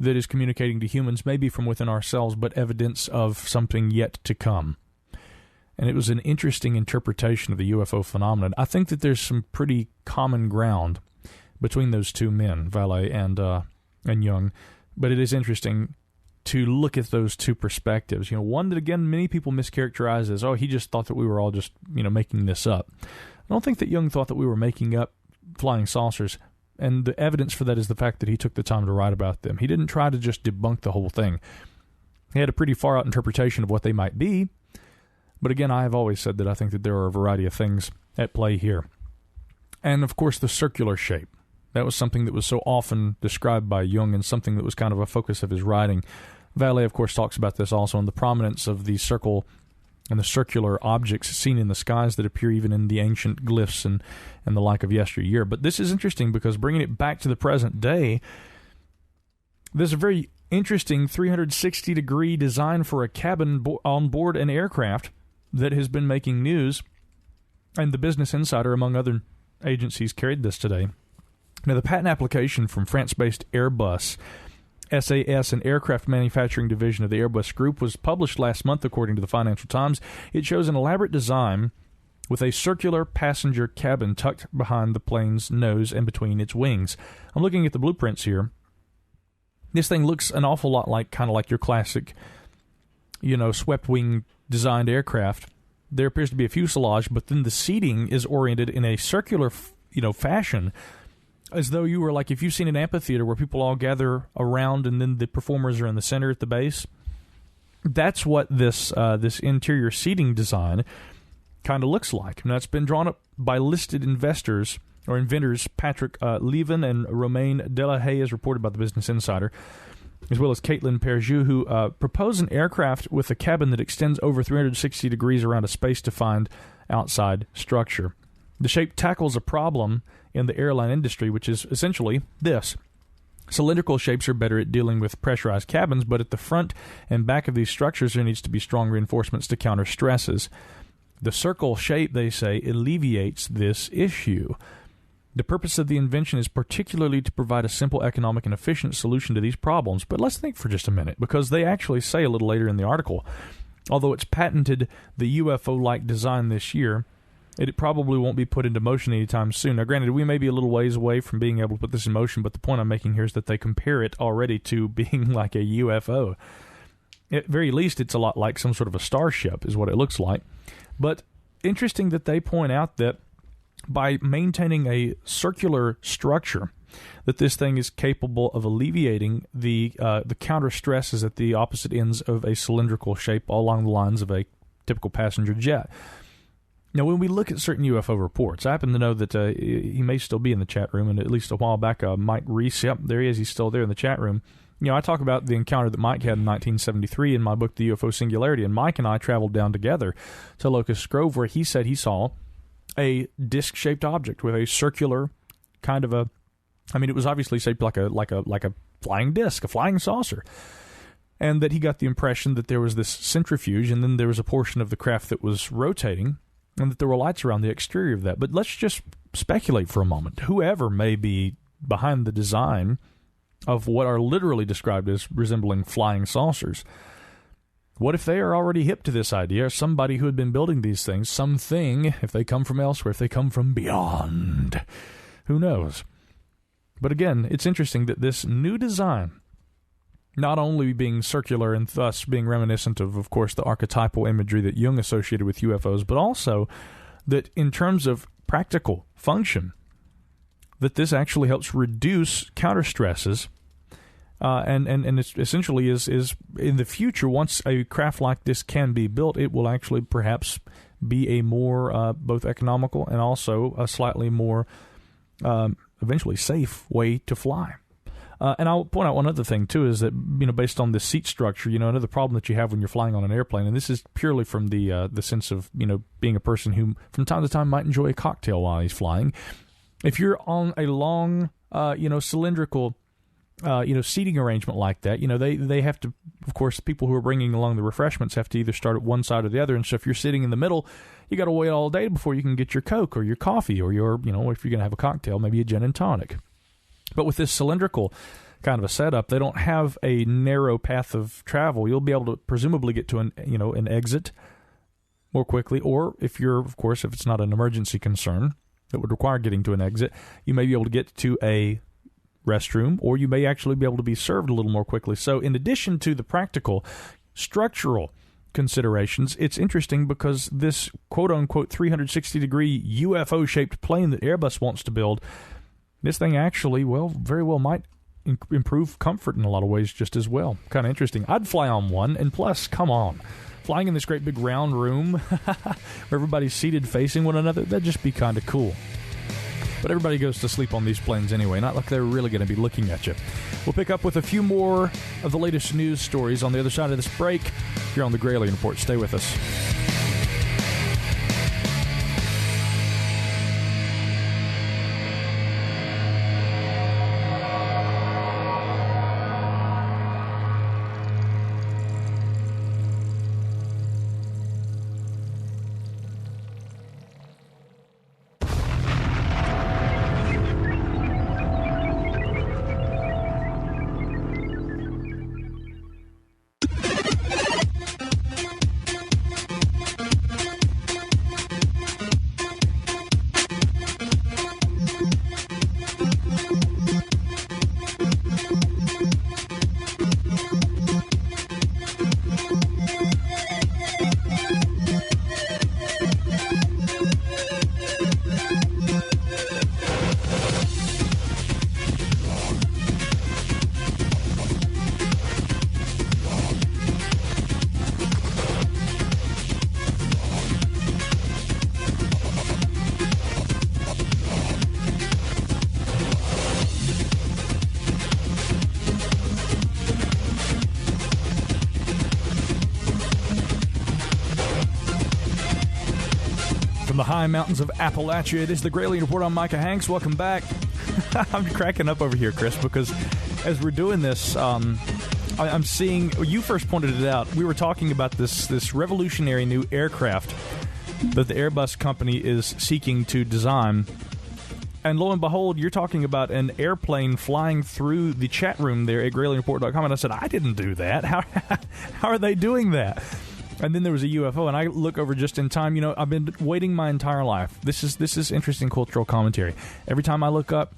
S2: that is communicating to humans, maybe from within ourselves, but evidence of something yet to come. And it was an interesting interpretation of the UFO phenomenon. I think that there's some pretty common ground between those two men, Vallee and Jung. But it is interesting to look at those two perspectives. One that, again, many people mischaracterize as, he just thought that we were all just, making this up. I don't think that Jung thought that we were making up flying saucers, and the evidence for that is the fact that he took the time to write about them. He didn't try to just debunk the whole thing. He had a pretty far-out interpretation of what they might be, but again, I have always said that I think that there are a variety of things at play here. And, of course, the circular shape. That was something that was so often described by Jung and something that was kind of a focus of his writing. Vallee, of course, talks about this also in the prominence of the circle and the circular objects seen in the skies that appear even in the ancient glyphs and the like of yesteryear. But this is interesting because bringing it back to the present day, there's a very interesting 360-degree design for a cabin on board an aircraft that has been making news, and the Business Insider, among other agencies, carried this today. Now, the patent application from France-based Airbus SAS, an aircraft manufacturing division of the Airbus Group, was published last month, according to the Financial Times. It shows an elaborate design with a circular passenger cabin tucked behind the plane's nose and between its wings. I'm looking at the blueprints here. This thing looks an awful lot kind of like your classic, swept-wing designed aircraft. There appears to be a fuselage, but then the seating is oriented in a circular, fashion, as though you were if you've seen an amphitheater where people all gather around and then the performers are in the center at the base. That's what this interior seating design kind of looks like. Now, it's been drawn up by listed inventors Patrick Levin and Romain Delahaye, as reported by the Business Insider, as well as Caitlin Perjou, who propose an aircraft with a cabin that extends over 360 degrees around a space-defined outside structure. The shape tackles a problem in the airline industry, which is essentially this. Cylindrical shapes are better at dealing with pressurized cabins, but at the front and back of these structures there needs to be strong reinforcements to counter stresses. The circle shape, they say, alleviates this issue. The purpose of the invention is particularly to provide a simple, economic, and efficient solution to these problems. But let's think for just a minute, because they actually say a little later in the article, although it's patented the UFO-like design this year, it probably won't be put into motion anytime soon. Now, granted, we may be a little ways away from being able to put this in motion, but the point I'm making here is that they compare it already to being like a UFO. At very least, it's a lot like some sort of a starship, is what it looks like. But interesting that they point out that by maintaining a circular structure, that this thing is capable of alleviating the counter stresses at the opposite ends of a cylindrical shape along the lines of a typical passenger jet. Now, when we look at certain UFO reports, I happen to know that he may still be in the chat room, and at least a while back, Mike Reese, yep, there he is, he's still there in the chat room. I talk about the encounter that Mike had in 1973 in my book, The UFO Singularity, and Mike and I traveled down together to Locust Grove, where he said he saw a disc-shaped object with a circular kind of it was obviously shaped like a flying disc, a flying saucer, and that he got the impression that there was this centrifuge, and then there was a portion of the craft that was rotating, and that there were lights around the exterior of that. But let's just speculate for a moment. Whoever may be behind the design of what are literally described as resembling flying saucers, what if they are already hip to this idea, or somebody who had been building these things, something, if they come from elsewhere, if they come from beyond, who knows? But again, it's interesting that this new design, not only being circular and thus being reminiscent of course, the archetypal imagery that Jung associated with UFOs, but also that in terms of practical function, that this actually helps reduce counter stresses, and it essentially is in the future, once a craft like this can be built, it will actually perhaps be a more both economical and also a slightly more eventually safe way to fly. And I'll point out one other thing, too, is that, based on the seat structure, another problem that you have when you're flying on an airplane, and this is purely from the sense of, being a person who from time to time might enjoy a cocktail while he's flying. If you're on a long, cylindrical, seating arrangement like that, they have to, of course, people who are bringing along the refreshments have to either start at one side or the other. And so if you're sitting in the middle, you got to wait all day before you can get your Coke or your coffee or your, if you're going to have a cocktail, maybe a gin and tonic. But with this cylindrical kind of a setup, they don't have a narrow path of travel. You'll be able to presumably get to an exit more quickly, or if it's not an emergency concern that would require getting to an exit, you may be able to get to a restroom, or you may actually be able to be served a little more quickly. So in addition to the practical, structural considerations, it's interesting because this quote-unquote 360-degree UFO-shaped plane that Airbus wants to build, this thing actually, well, very well might improve comfort in a lot of ways just as well. Kind of interesting. I'd fly on one, and plus, come on, flying in this great big round room where everybody's seated facing one another, that'd just be kind of cool. But everybody goes to sleep on these planes anyway, not like they're really going to be looking at you. We'll pick up with a few more of the latest news stories on the other side of this break here on the Gralien Report. Stay with us. From the high mountains of Appalachia, it is the Gralien Report. I'm Micah Hanks. Welcome back. I'm cracking up over here, Chris, because as we're doing this, I'm seeing, you first pointed it out, we were talking about this revolutionary new aircraft that the Airbus company is seeking to design. And lo and behold, you're talking about an airplane flying through the chat room there at GralienReport.com. And I said, I didn't do that. How are they doing that? And then there was a UFO, and I look over just in time. You know, I've been waiting my entire life. This is interesting cultural commentary. Every time I look up,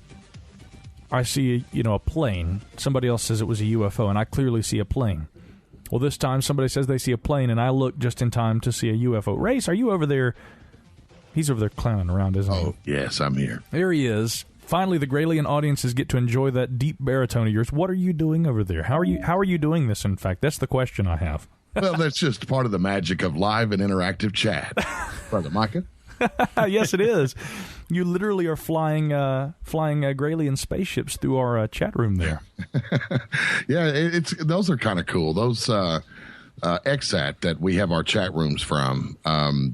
S2: I see a plane. Somebody else says it was a UFO, and I clearly see a plane. Well, this time somebody says they see a plane, and I look just in time to see a UFO. Race, are you over there? He's over there clowning around, isn't he?
S5: Oh, yes, I'm here.
S2: There he is. Finally, the Gralien audiences get to enjoy that deep baritone of yours. What are you doing over there? How are you doing this, in fact? That's the question I have.
S5: Well, that's just part of the magic of live and interactive chat, Brother Micah.
S2: Yes, it is. You literally are flying Gralien spaceships through our chat room there.
S5: Yeah, those are kind of cool. Those XSAT that we have our chat rooms from,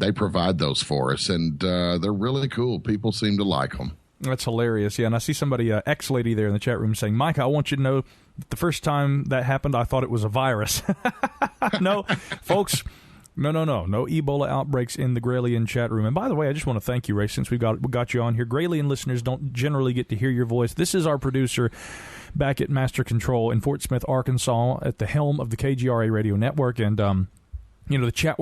S5: they provide those for us, and they're really cool. People seem to like them.
S2: That's hilarious. Yeah, and I see somebody, X-Lady there in the chat room saying, Micah, I want you to know the first time that happened, I thought it was a virus. No, folks, no Ebola outbreaks in the Gralien chat room. And by the way, I just want to thank you, Ray, since we got you on here. Gralien listeners don't generally get to hear your voice. This is our producer back at Master Control in Fort Smith, Arkansas, at the helm of the KGRA radio network. And the chat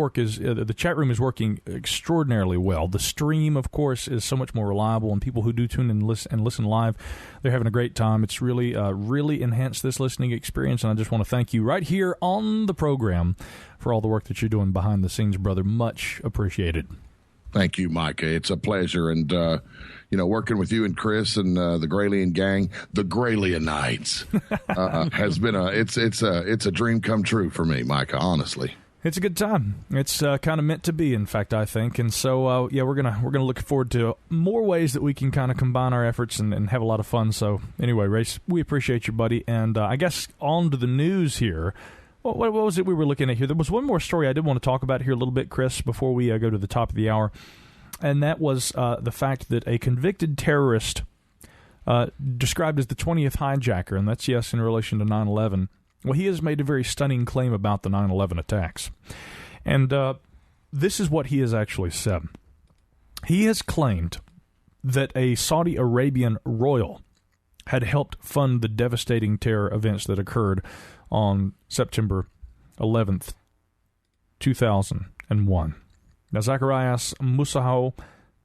S2: room is working extraordinarily well. The stream, of course, is so much more reliable, and people who do tune in and listen live, they're having a great time. It's really enhanced this listening experience, and I just want to thank you right here on the program for all the work that you're doing behind the scenes, brother. Much appreciated.
S5: Thank you, Micah. It's a pleasure, and working with you and Chris and the Gralien gang, the Gralienites, has been it's a dream come true for me, Micah. Honestly.
S2: It's a good time. It's kind of meant to be, in fact, I think. And so, we're gonna look forward to more ways that we can kind of combine our efforts and have a lot of fun. So, anyway, Race, we appreciate you, buddy. And I guess on to the news here. What was it we were looking at here? There was one more story I did want to talk about here a little bit, Chris, before we go to the top of the hour. And that was the fact that a convicted terrorist, described as the 20th hijacker, and that's, yes, in relation to 9/11, well, he has made a very stunning claim about the 9/11 attacks. And this is what he has actually said. He has claimed that a Saudi Arabian royal had helped fund the devastating terror events that occurred on September 11th, 2001. Now, Zacharias Musaho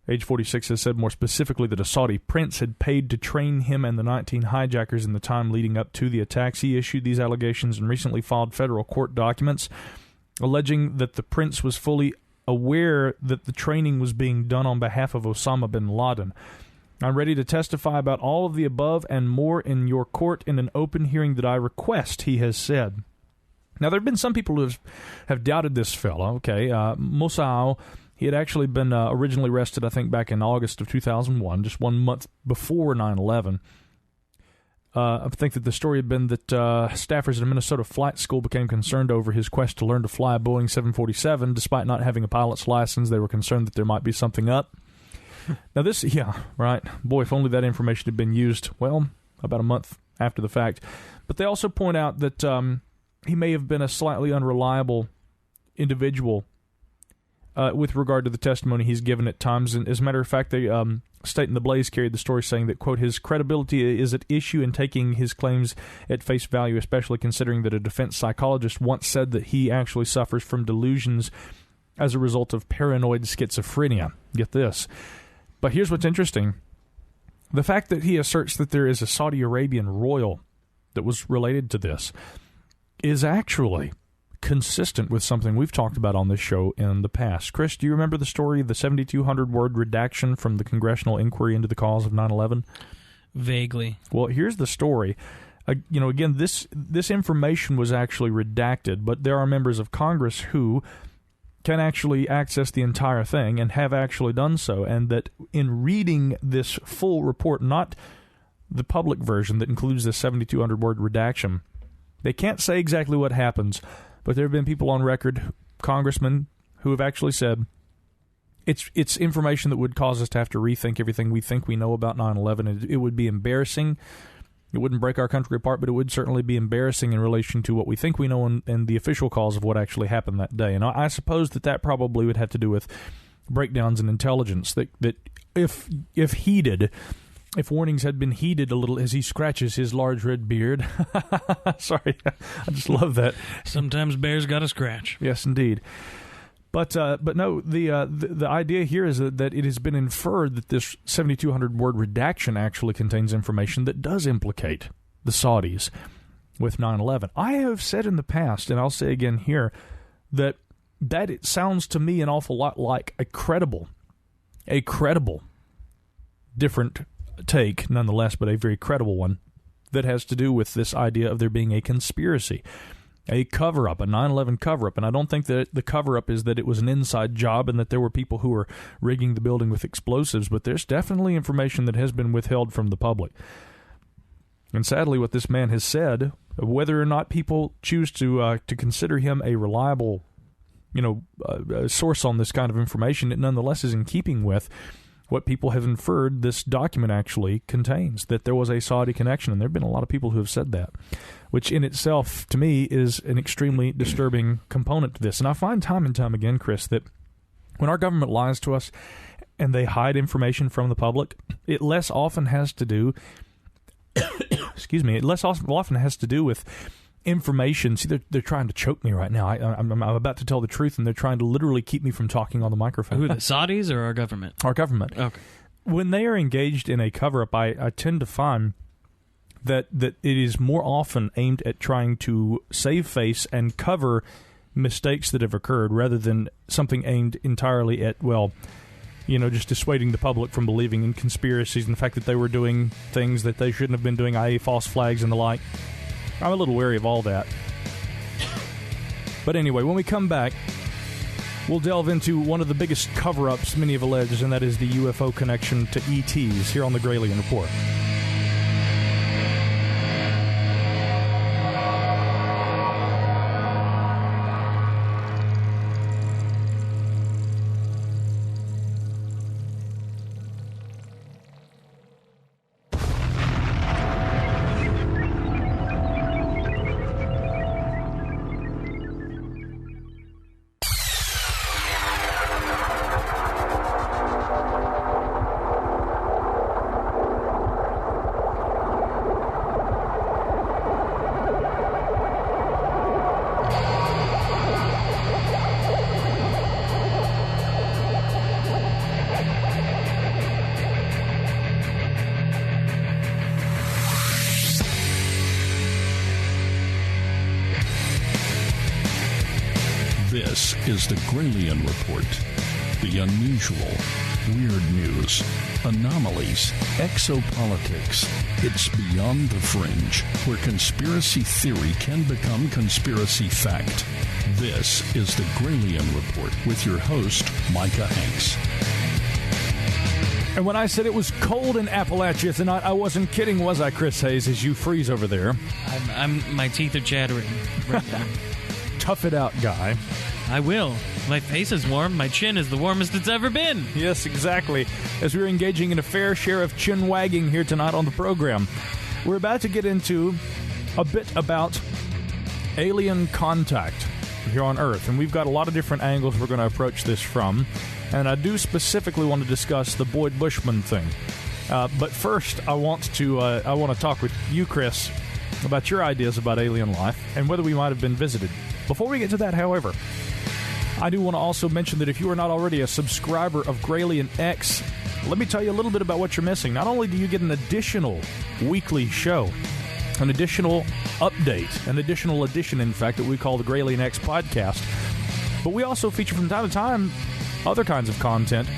S2: Age 46 has said more specifically that a Saudi prince had paid to train him and the 19 hijackers in the time leading up to the attacks. He issued these allegations and recently filed federal court documents alleging that the prince was fully aware that the training was being done on behalf of Osama bin Laden. I'm ready to testify about all of the above and more in your court in an open hearing that I request, he has said. Now, there have been some people who have doubted this fellow. Okay, Mossad, he had actually been originally arrested, I think, back in August of 2001, just 1 month before 9/11. I think that the story had been that staffers at a Minnesota flight school became concerned over his quest to learn to fly a Boeing 747. Despite not having a pilot's license, they were concerned that there might be something up. Now this, yeah, right. Boy, if only that information had been used, well, about a month after the fact. But they also point out that he may have been a slightly unreliable individual with regard to the testimony he's given at times. And as a matter of fact, they state in the Blaze carried the story saying that, quote, his credibility is at issue in taking his claims at face value, especially considering that a defense psychologist once said that he actually suffers from delusions as a result of paranoid schizophrenia. Get this. But here's what's interesting. The fact that he asserts that there is a Saudi Arabian royal that was related to this is actually consistent with something we've talked about on this show in the past. Chris, do you remember the story of the 7,200-word redaction from the congressional inquiry into the cause of 9/11?
S3: Vaguely.
S2: Well, here's the story. Again, this information was actually redacted, but there are members of Congress who can actually access the entire thing and have actually done so, and that in reading this full report, not the public version that includes this 7,200-word redaction, they can't say exactly what happens, but there have been people on record, congressmen, who have actually said it's information that would cause us to have to rethink everything we think we know about 9/11. It would be embarrassing. It wouldn't break our country apart, but it would certainly be embarrassing in relation to what we think we know and the official cause of what actually happened that day. And I suppose that probably would have to do with breakdowns in intelligence, that if heeded, if warnings had been heeded a little as he scratches his large red beard. Sorry, I just love that.
S3: Sometimes bears got a scratch.
S2: Yes, indeed. But no, the idea here is that it has been inferred that this 7,200-word redaction actually contains information that does implicate the Saudis with 9/11. I have said in the past, and I'll say again here, that it sounds to me an awful lot like a credible, different take, nonetheless, but a very credible one, that has to do with this idea of there being a conspiracy, a cover-up, a 9/11 cover-up. And I don't think that the cover-up is that it was an inside job and that there were people who were rigging the building with explosives, but there's definitely information that has been withheld from the public. And sadly, what this man has said, whether or not people choose to consider him a reliable, source on this kind of information, it nonetheless is in keeping with what people have inferred this document actually contains, that there was a Saudi connection. And there have been a lot of people who have said that, which in itself, to me, is an extremely disturbing component to this. And I find time and time again, Chris, that when our government lies to us and they hide information from the public, it less often has to do it less often has to do with information. See, they're trying to choke me right now. I'm about to tell the truth, and they're trying to literally keep me from talking on the microphone.
S3: Who, the Saudis or our government?
S2: Our government.
S3: Okay.
S2: When they are engaged in a cover-up, I tend to find that it is more often aimed at trying to save face and cover mistakes that have occurred rather than something aimed entirely at, just dissuading the public from believing in conspiracies and the fact that they were doing things that they shouldn't have been doing, i.e. false flags and the like. I'm a little wary of all that. But anyway, when we come back, we'll delve into one of the biggest cover-ups many have alleged, and that is the UFO connection to ETs here on the Gralien Report.
S1: This is the Gralien Report. The unusual, weird news, anomalies, exopolitics. It's beyond the fringe, where conspiracy theory can become conspiracy fact. This is the Gralien Report with your host, Micah Hanks.
S2: And when I said it was cold in Appalachia tonight, I wasn't kidding, was I, Chris Hayes, as you freeze over there?
S3: My teeth are chattering right now.
S2: Tough it out, guy.
S3: I will. My face is warm. My chin is the warmest it's ever been.
S2: Yes, exactly. As we're engaging in a fair share of chin wagging here tonight on the program, we're about to get into a bit about alien contact here on Earth. And we've got a lot of different angles we're going to approach this from. And I do specifically want to discuss the Boyd Bushman thing. But first, I want to talk with you, Chris, about your ideas about alien life and whether we might have been visited. Before we get to that, however, I do want to also mention that if you are not already a subscriber of Gralien X, let me tell you a little bit about what you're missing. Not only do you get an additional weekly show, an additional update, an additional edition, in fact, that we call the Gralien X podcast, but we also feature from time to time other kinds of content.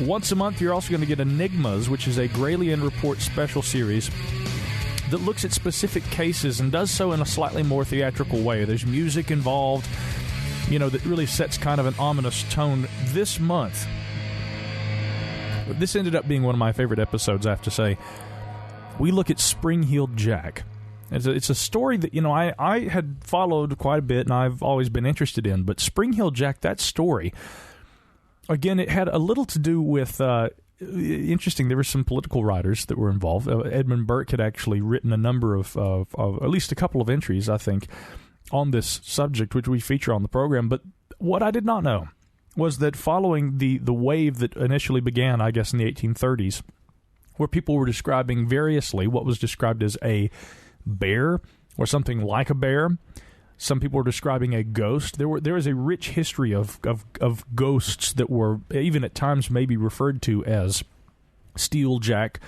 S2: Once a month, you're also going to get Enigmas, which is a Gralien Report special series that looks at specific cases and does so in a slightly more theatrical way. There's music involved, that really sets kind of an ominous tone. This month, this ended up being one of my favorite episodes, I have to say. We look at Spring-Heeled Jack. It's a story that, I had followed quite a bit and I've always been interested in, but Spring-Heeled Jack, that story, again, it had a little to do with... interesting, there were some political writers that were involved. Edmund Burke had actually written a number of at least a couple of entries, I think, on this subject, which we feature on the program. But what I did not know was that following the wave that initially began, I guess, in the 1830s, where people were describing variously what was described as a bear or something like a bear. Some people were describing a ghost. There is a rich history of ghosts that were even at times maybe referred to as Steel Jack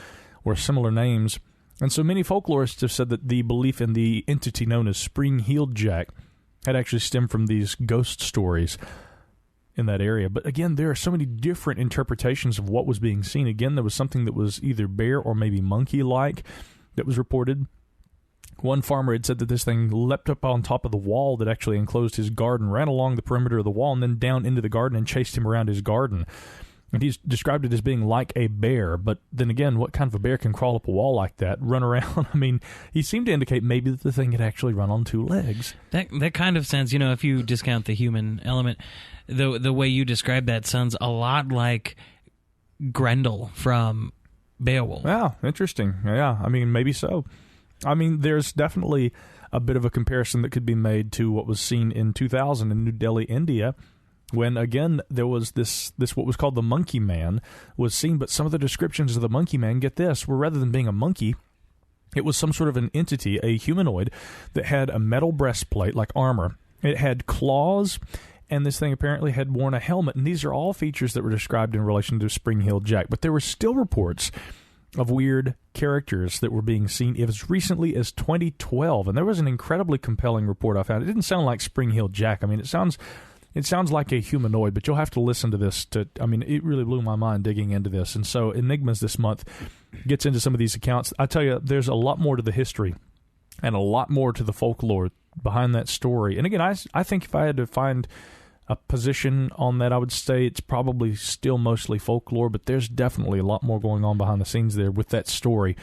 S2: or similar names. And so many folklorists have said that the belief in the entity known as Spring-Heeled Jack had actually stemmed from these ghost stories in that area. But again, there are so many different interpretations of what was being seen. Again, there was something that was either bear or maybe monkey-like that was reported. One farmer had said that this thing leapt up on top of the wall that actually enclosed his garden, ran along the perimeter of the wall, and then down into the garden and chased him around his garden. And he's described it as being like a bear. But then again, what kind of a bear can crawl up a wall like that, run around? I mean, he seemed to indicate maybe that the thing had actually run on two legs.
S3: That kind of sense, if you discount the human element, the way you describe that sounds a lot like Grendel from Beowulf.
S2: Yeah, interesting. Yeah, I mean, maybe so. I mean, there's definitely a bit of a comparison that could be made to what was seen in 2000 in New Delhi, India, when, again, there was this what was called the Monkey Man was seen, but some of the descriptions of the Monkey Man, get this, were rather than being a monkey, it was some sort of an entity, a humanoid, that had a metal breastplate like armor. It had claws, and this thing apparently had worn a helmet, and these are all features that were described in relation to Spring-Heeled Jack. But there were still reports of weird characters that were being seen as recently as 2012, and there was an incredibly compelling report I found. It didn't sound like Spring-Heeled Jack. I mean, it sounds like a humanoid, but you'll have to listen to this. It really blew my mind digging into this. And so Enigmas this month gets into some of these accounts. I tell you, there's a lot more to the history and a lot more to the folklore behind that story. And again, I think if I had to find a position on that, I would say it's probably still mostly folklore, but there's definitely a lot more going on behind the scenes there with that story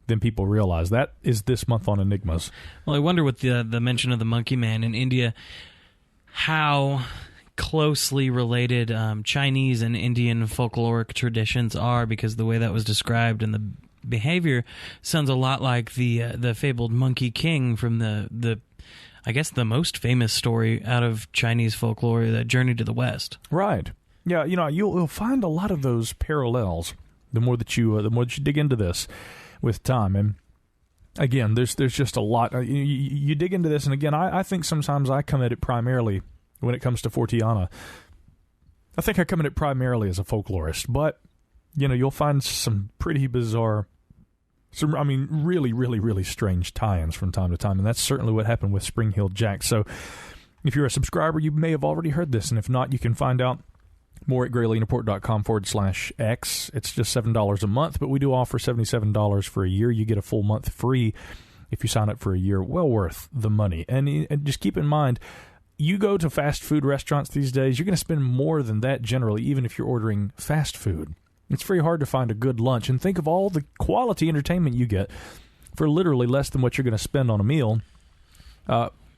S2: than people realize. That is this month on Enigmas.
S3: Well, I wonder with the mention of the Monkey Man in India, how closely related Chinese and Indian folkloric traditions are, because the way that was described and the behavior sounds a lot like the fabled Monkey King from the I guess the most famous story out of Chinese folklore, the Journey to the West.
S2: Right. Yeah, you'll find a lot of those parallels the more that you dig into this with time. And again, there's just a lot. You dig into this, and again, I think sometimes I come at it primarily when it comes to Fortiana. I think I come at it primarily as a folklorist, but you'll find some pretty bizarre, really, really, really strange tie-ins from time to time, and that's certainly what happened with Spring-Heeled Jack. So If you're a subscriber, you may have already heard this, and if not, you can find out more at gralienreport.com/X. It's just $7 a month, but we do offer $77 for a year. You get a full month free if you sign up for a year. Well worth the money. And just keep in mind, you go to fast food restaurants these days, you're going to spend more than that generally, even if you're ordering fast food. It's very hard to find a good lunch. And think of all the quality entertainment you get for literally less than what you're going to spend on a meal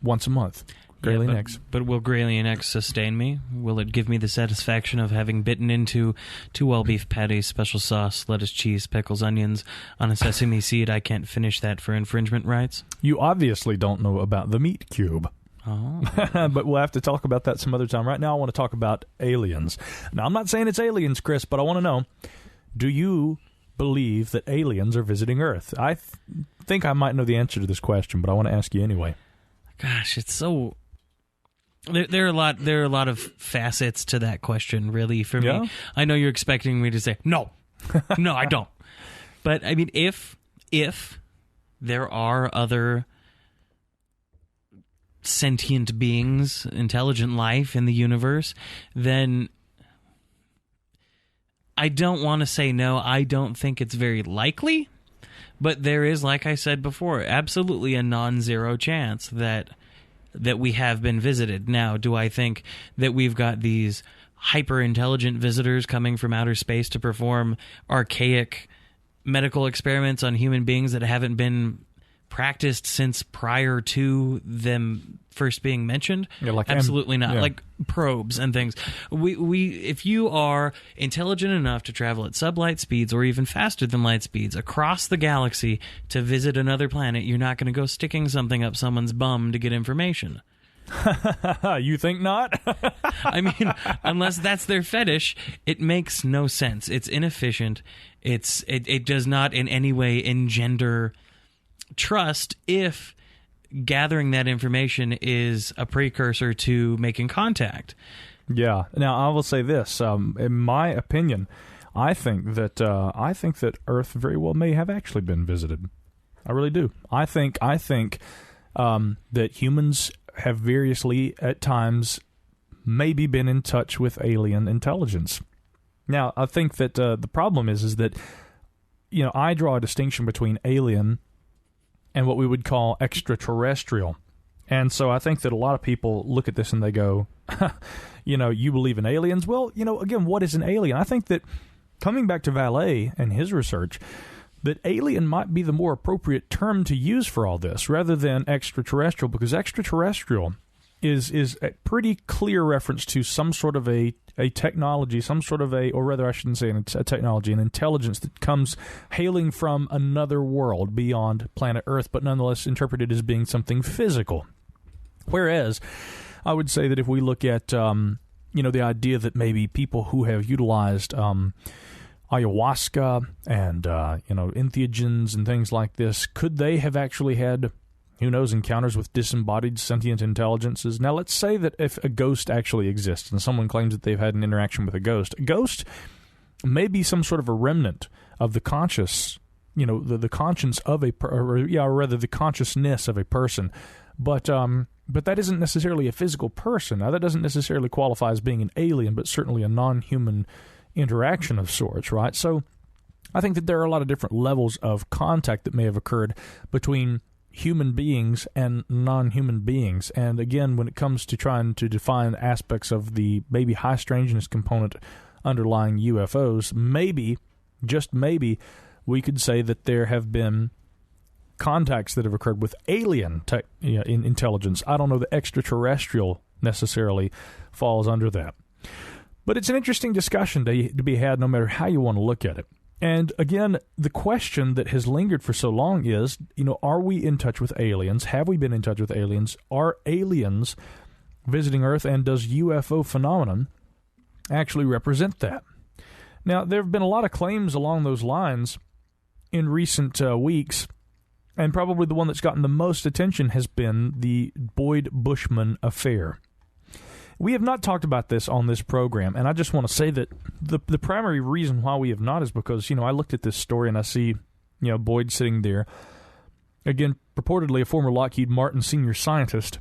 S2: once a month. Gralien X.
S3: But will Gralien X sustain me? Will it give me the satisfaction of having bitten into 2 well-beef patties, special sauce, lettuce, cheese, pickles, onions, on a sesame seed? I can't finish that for infringement rights.
S2: You obviously don't know about the meat cube.
S3: Oh.
S2: But we'll have to talk about that some other time. Right now I want to talk about aliens. Now, I'm not saying it's aliens, Chris, but I want to know, do you believe that aliens are visiting Earth? I think I might know the answer to this question, but I want to ask you anyway.
S3: Gosh, it's so... There are a lot of facets to that question, really, for me. I know you're expecting me to say, no, I don't. But, I mean, if there are other sentient beings, intelligent life in the universe, then I don't want to say no. I don't think it's very likely, but there is, like I said before, absolutely a non-zero chance that we have been visited. Now, do I think that we've got these hyper-intelligent visitors coming from outer space to perform archaic medical experiments on human beings that haven't been practiced since prior to them first being mentioned?
S2: Yeah, like
S3: absolutely not. Yeah. Like probes and things. If you are intelligent enough to travel at sublight speeds or even faster than light speeds across the galaxy to visit another planet, you're not going to go sticking something up someone's bum to get information.
S2: You think not?
S3: I mean, unless that's their fetish, it makes no sense. It's inefficient. It does not in any way engender trust if gathering that information is a precursor to making contact.
S2: Yeah. Now, I will say this. In my opinion, I think that Earth very well may have actually been visited. I really do. I think that humans have variously at times maybe been in touch with alien intelligence. Now, I think that the problem is that, I draw a distinction between alien and what we would call extraterrestrial. And so I think that a lot of people look at this and they go, you believe in aliens? Well, again, what is an alien? I think that coming back to Vallee and his research, that alien might be the more appropriate term to use for all this rather than extraterrestrial, because extraterrestrial is a pretty clear reference to some sort of a technology, or rather I shouldn't say a technology, an intelligence that comes hailing from another world beyond planet Earth, but nonetheless interpreted as being something physical. Whereas I would say that if we look at, the idea that maybe people who have utilized ayahuasca and, entheogens and things like this, could they have actually had, who knows, encounters with disembodied sentient intelligences? Now, let's say that if a ghost actually exists and someone claims that they've had an interaction with a ghost may be some sort of a remnant of the conscious, the conscience of or rather the consciousness of a person. But that isn't necessarily a physical person. Now, that doesn't necessarily qualify as being an alien, but certainly a non-human interaction of sorts, right? So I think that there are a lot of different levels of contact that may have occurred between human beings and non-human beings. And again, when it comes to trying to define aspects of the maybe high strangeness component underlying UFOs, maybe, just maybe, we could say that there have been contacts that have occurred with alien intelligence. I don't know that extraterrestrial necessarily falls under that. But it's an interesting discussion to be had no matter how you want to look at it. And again, the question that has lingered for so long is, are we in touch with aliens? Have we been in touch with aliens? Are aliens visiting Earth? And does UFO phenomenon actually represent that? Now, there have been a lot of claims along those lines in recent weeks, and probably the one that's gotten the most attention has been the Boyd-Bushman affair. We have not talked about this on this program, and I just want to say that the primary reason why we have not is because, I looked at this story and I see, Boyd sitting there, again, purportedly a former Lockheed Martin senior scientist,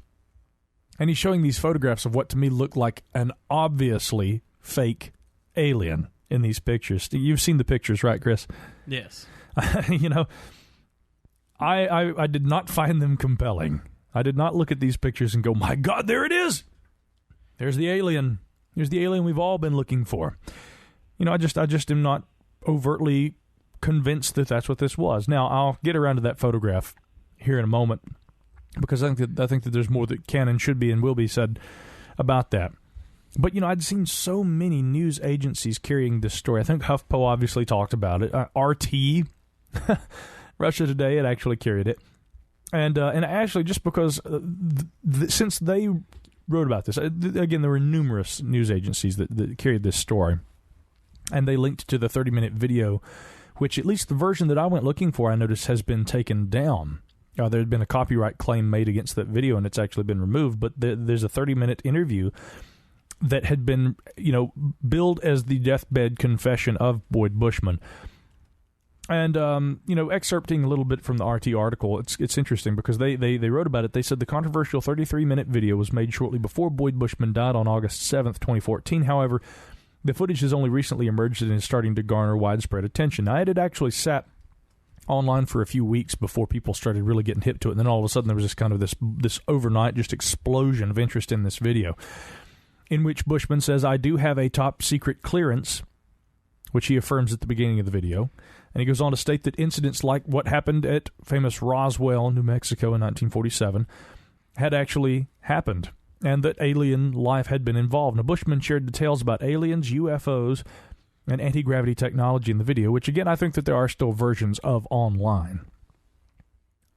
S2: And he's showing these photographs of what to me looked like an obviously fake alien in these pictures. You've seen the pictures, right, Chris?
S3: Yes.
S2: You know, I did not find them compelling. I did not look at these pictures and go, my God, there it is. There's the alien. There's the alien we've all been looking for. You know, I just am not overtly convinced that that's what this was. Now, I'll get around to that photograph here in a moment, because I think that there's more that can and should be and will be said about that. But, you know, I'd seen so many news agencies carrying this story. I think HuffPo obviously talked about it. RT, Russia Today, had actually carried it. And actually, just because since they wrote about this, again, there were numerous news agencies that carried this story. And they linked to the 30-minute video, which at least the version that I went looking for, I noticed, has been taken down. There had been a copyright claim made against that video, and it's actually been removed. But there's a 30-minute interview that had been, you know, billed as the deathbed confession of Boyd Bushman. And, you know, excerpting a little bit from the RT article, it's interesting because they wrote about it. They said the controversial 33-minute video was made shortly before Boyd Bushman died on August 7th, 2014. However, the footage has only recently emerged and is starting to garner widespread attention. Now, it had actually sat online for a few weeks before people started really getting hip to it, and then all of a sudden there was this kind of this overnight just explosion of interest in this video, in which Bushman says, I do have a top-secret clearance, which he affirms at the beginning of the video. And he goes on to state that incidents like what happened at famous Roswell, New Mexico in 1947 had actually happened, and that alien life had been involved. Now, Bushman shared details about aliens, UFOs, and anti-gravity technology in the video, which, again, I think that there are still versions of online,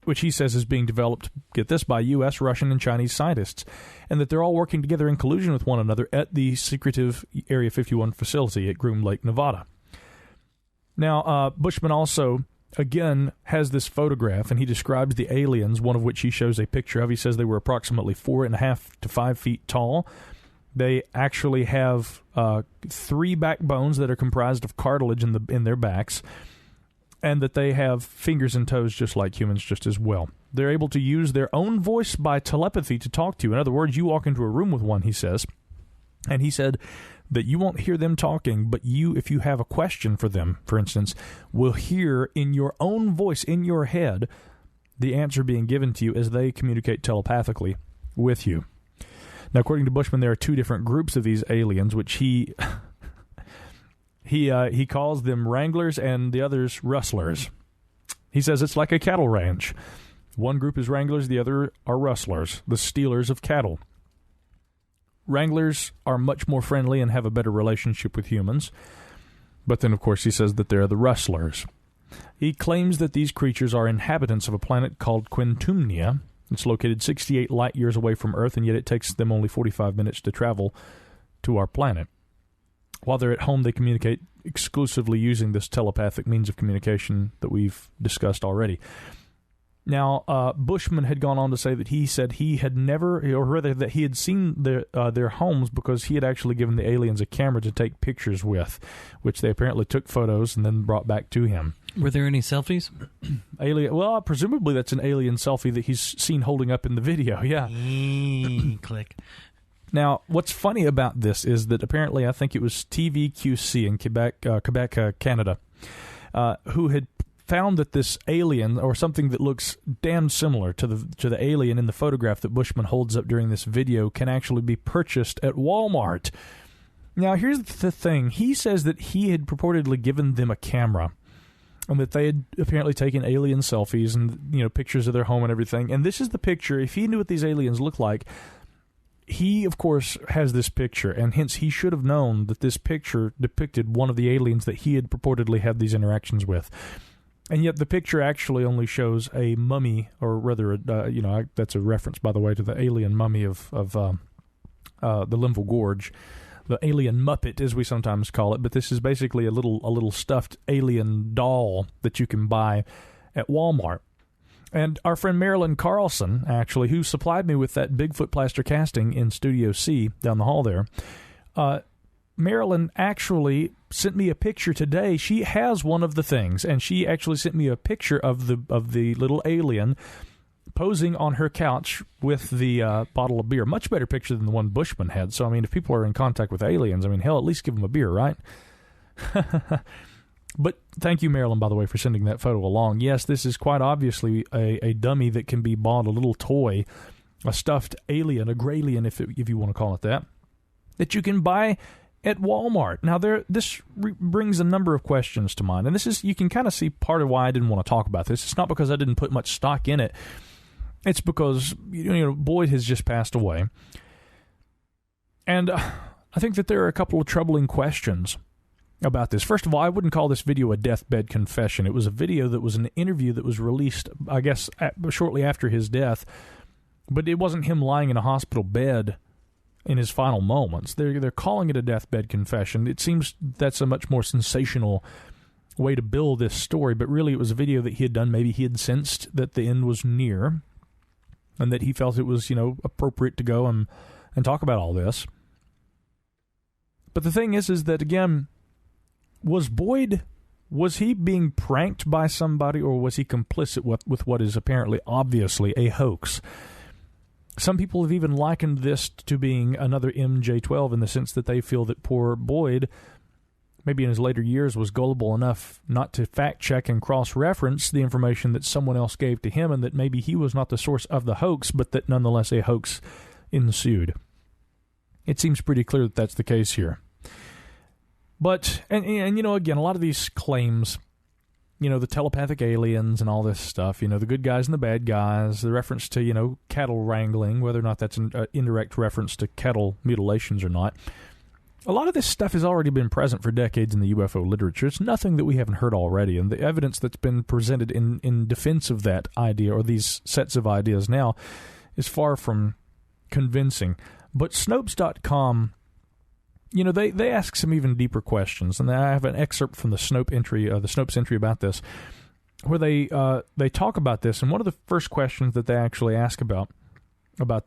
S2: which he says is being developed, get this, by U.S., Russian, and Chinese scientists, and that they're all working together in collusion with one another at the secretive Area 51 facility at Groom Lake, Nevada. Now, Bushman also, again, has this photograph, and he describes the aliens, one of which he shows a picture of. He says they were approximately 4.5 to 5 feet tall. They actually have 3 backbones that are comprised of cartilage in their backs, and that they have fingers and toes just like humans, just as well. They're able to use their own voice by telepathy to talk to you. In other words, you walk into a room with one, he says, and he said that you won't hear them talking, but you, if you have a question for them, for instance, will hear in your own voice, in your head, the answer being given to you as they communicate telepathically with you. Now, according to Bushman, there are 2 different groups of these aliens, which he calls them wranglers and the others rustlers. He says it's like a cattle ranch. One group is wranglers, the other are rustlers, the stealers of cattle. Wranglers are much more friendly and have a better relationship with humans. But then, of course, he says that they're the rustlers. He claims that these creatures are inhabitants of a planet called Quintumnia. It's located 68 light years away from Earth, and yet it takes them only 45 minutes to travel to our planet. While they're at home, they communicate exclusively using this telepathic means of communication that we've discussed already. Now, Bushman had gone on to say that he said he had never, or rather that he had seen their homes because he had actually given the aliens a camera to take pictures with, which they apparently took photos and then brought back to him.
S3: Were there any selfies?
S2: Well, presumably that's an alien selfie that he's seen holding up in the video, yeah.
S3: Click.
S2: Now, what's funny about this is that apparently I think it was TVQC in Quebec, Canada, who had found that this alien, or something that looks damn similar to the alien in the photograph that Bushman holds up during this video, can actually be purchased at Walmart. Now, here's the thing. He says that he had purportedly given them a camera, and that they had apparently taken alien selfies and, you know, pictures of their home and everything. And this is the picture. If he knew what these aliens look like, he, of course, has this picture, and hence he should have known that this picture depicted one of the aliens that he had purportedly had these interactions with. And yet the picture actually only shows a mummy, or rather, that's a reference, by the way, to the alien mummy of the Linville Gorge, the alien Muppet, as we sometimes call it. But this is basically a little stuffed alien doll that you can buy at Walmart. And our friend Marilyn Carlson, actually, who supplied me with that Bigfoot plaster casting in Studio C down the hall there, Marilyn actually sent me a picture today. She has one of the things, and she actually sent me a picture of the little alien posing on her couch with the bottle of beer. Much better picture than the one Bushman had. So, I mean, if people are in contact with aliens, I mean, hell, at least give them a beer, right? But thank you, Marilyn, by the way, for sending that photo along. Yes, this is quite obviously a dummy that can be bought, a little toy, a stuffed alien, a Gralien, if you want to call it that you can buy at Walmart. Now, this brings a number of questions to mind, and this is, you can kind of see part of why I didn't want to talk about this. It's not because I didn't put much stock in it. It's because, Boyd has just passed away, and I think that there are a couple of troubling questions about this. First of all, I wouldn't call this video a deathbed confession. It was a video that was an interview that was released, I guess, shortly after his death, but it wasn't him lying in a hospital bed in his final moments. They're calling it a deathbed confession. It seems that's a much more sensational way to build this story, but really it was a video that he had done. Maybe he had sensed that the end was near and that he felt it was, appropriate to go and talk about all this. But the thing is that, again, was he being pranked by somebody, or was he complicit with what is apparently, obviously, a hoax? Some people have even likened this to being another MJ-12 in the sense that they feel that poor Boyd, maybe in his later years, was gullible enough not to fact-check and cross-reference the information that someone else gave to him, and that maybe he was not the source of the hoax, but that nonetheless a hoax ensued. It seems pretty clear that that's the case here. But, and again, a lot of these claims, the telepathic aliens and all this stuff, the good guys and the bad guys, the reference to, cattle wrangling, whether or not that's an indirect reference to cattle mutilations or not. A lot of this stuff has already been present for decades in the UFO literature. It's nothing that we haven't heard already, and the evidence that's been presented in defense of that idea, or these sets of ideas now, is far from convincing. But Snopes.com, they ask some even deeper questions, and I have an excerpt from the Snopes entry about this, where they talk about this, and one of the first questions that they actually ask about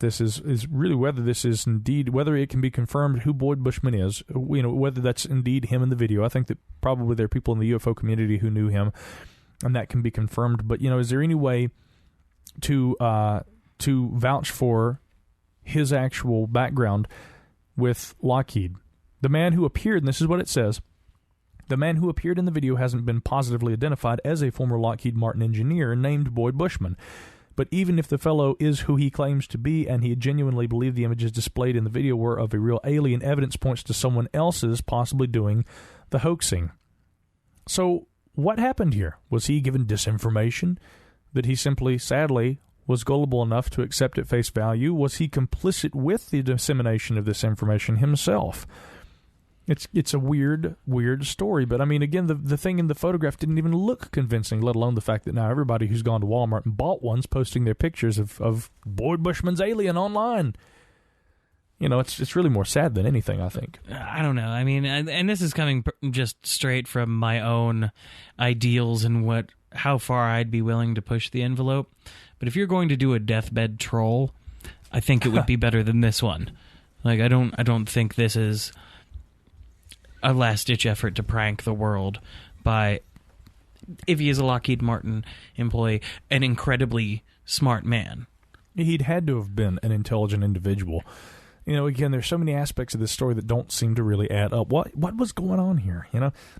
S2: this is really whether this is indeed, whether it can be confirmed who Boyd Bushman is, whether that's indeed him in the video. I think that probably there are people in the UFO community who knew him, and that can be confirmed. But is there any way to vouch for his actual background with Lockheed? The man who appeared, and this is what it says, the man who appeared in the video hasn't been positively identified as a former Lockheed Martin engineer named Boyd Bushman. But even if the fellow is who he claims to be, and he genuinely believed the images displayed in the video were of a real alien, evidence points to someone else's possibly doing the hoaxing. So what happened here? Was he given disinformation that he simply, sadly, was gullible enough to accept at face value? Was he complicit with the dissemination of this information himself? It's a weird story, but I mean, again, the thing in the photograph didn't even look convincing, let alone the fact that now everybody who's gone to Walmart and bought one's posting their pictures of Boyd Bushman's alien online. It's really more sad than anything, I think.
S3: I don't know. I mean, and this is coming just straight from my own ideals and how far I'd be willing to push the envelope. But if you're going to do a deathbed troll, I think it would be better than this one. Like, I don't think this is a last-ditch effort to prank the world by, if he is a Lockheed Martin employee, an incredibly smart man.
S2: He'd had to have been an intelligent individual. Again, there's so many aspects of this story that don't seem to really add up. What was going on here?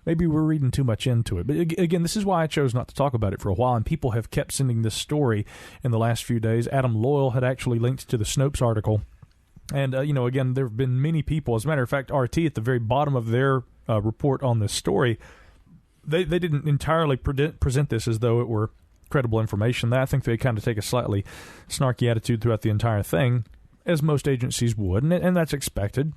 S2: Maybe we're reading too much into it. But again, this is why I chose not to talk about it for a while, and people have kept sending this story in the last few days. Adam Loyal had actually linked to the Snopes article. And, again, there have been many people. As a matter of fact, RT, at the very bottom of their report on this story, they didn't entirely present this as though it were credible information. I think they kind of take a slightly snarky attitude throughout the entire thing, as most agencies would, and that's expected.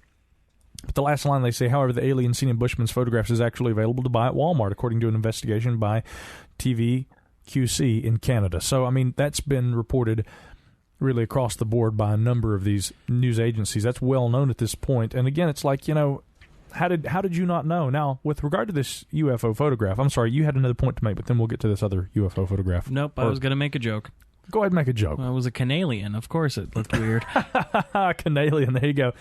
S2: But the last line they say, however, the alien seen in Bushman's photographs is actually available to buy at Walmart, according to an investigation by TVQC in Canada. So, I mean, that's been reported really across the board by a number of these news agencies. That's well known at this point. And again, it's like, how did you not know? Now, with regard to this UFO photograph, I'm sorry, you had another point to make, but then we'll get to this other UFO photograph.
S3: Nope, I was going to make a joke.
S2: Go ahead and make a joke.
S3: Well, it was a canalien. Of course it looked weird.
S2: Canalien, there you go.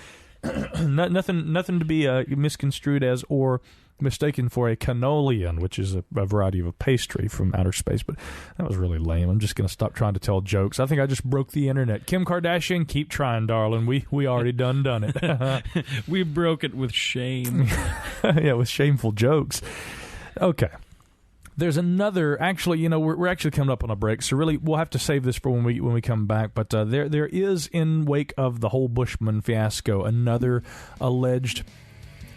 S2: Nothing to be misconstrued as or mistaken for a cannolian, which is a variety of a pastry from outer space. But that was really lame. I'm just going to stop trying to tell jokes. I think I just broke the internet. Kim Kardashian, keep trying, darling. We already done it.
S3: We broke it with shame.
S2: Yeah, with shameful jokes. Okay. There's another. Actually, we're actually coming up on a break, so really we'll have to save this for when we come back. But there is, in wake of the whole Bushman fiasco, another alleged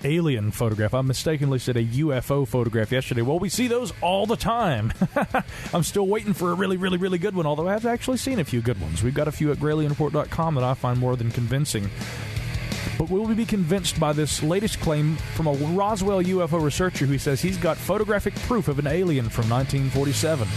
S2: alien photograph. I mistakenly said a UFO photograph yesterday. Well, we see those all the time. I'm still waiting for a really, really, really good one, although I have actually seen a few good ones. We've got a few at GralienReport.com that I find more than convincing. But will we be convinced by this latest claim from a Roswell UFO researcher who says he's got photographic proof of an alien from 1947?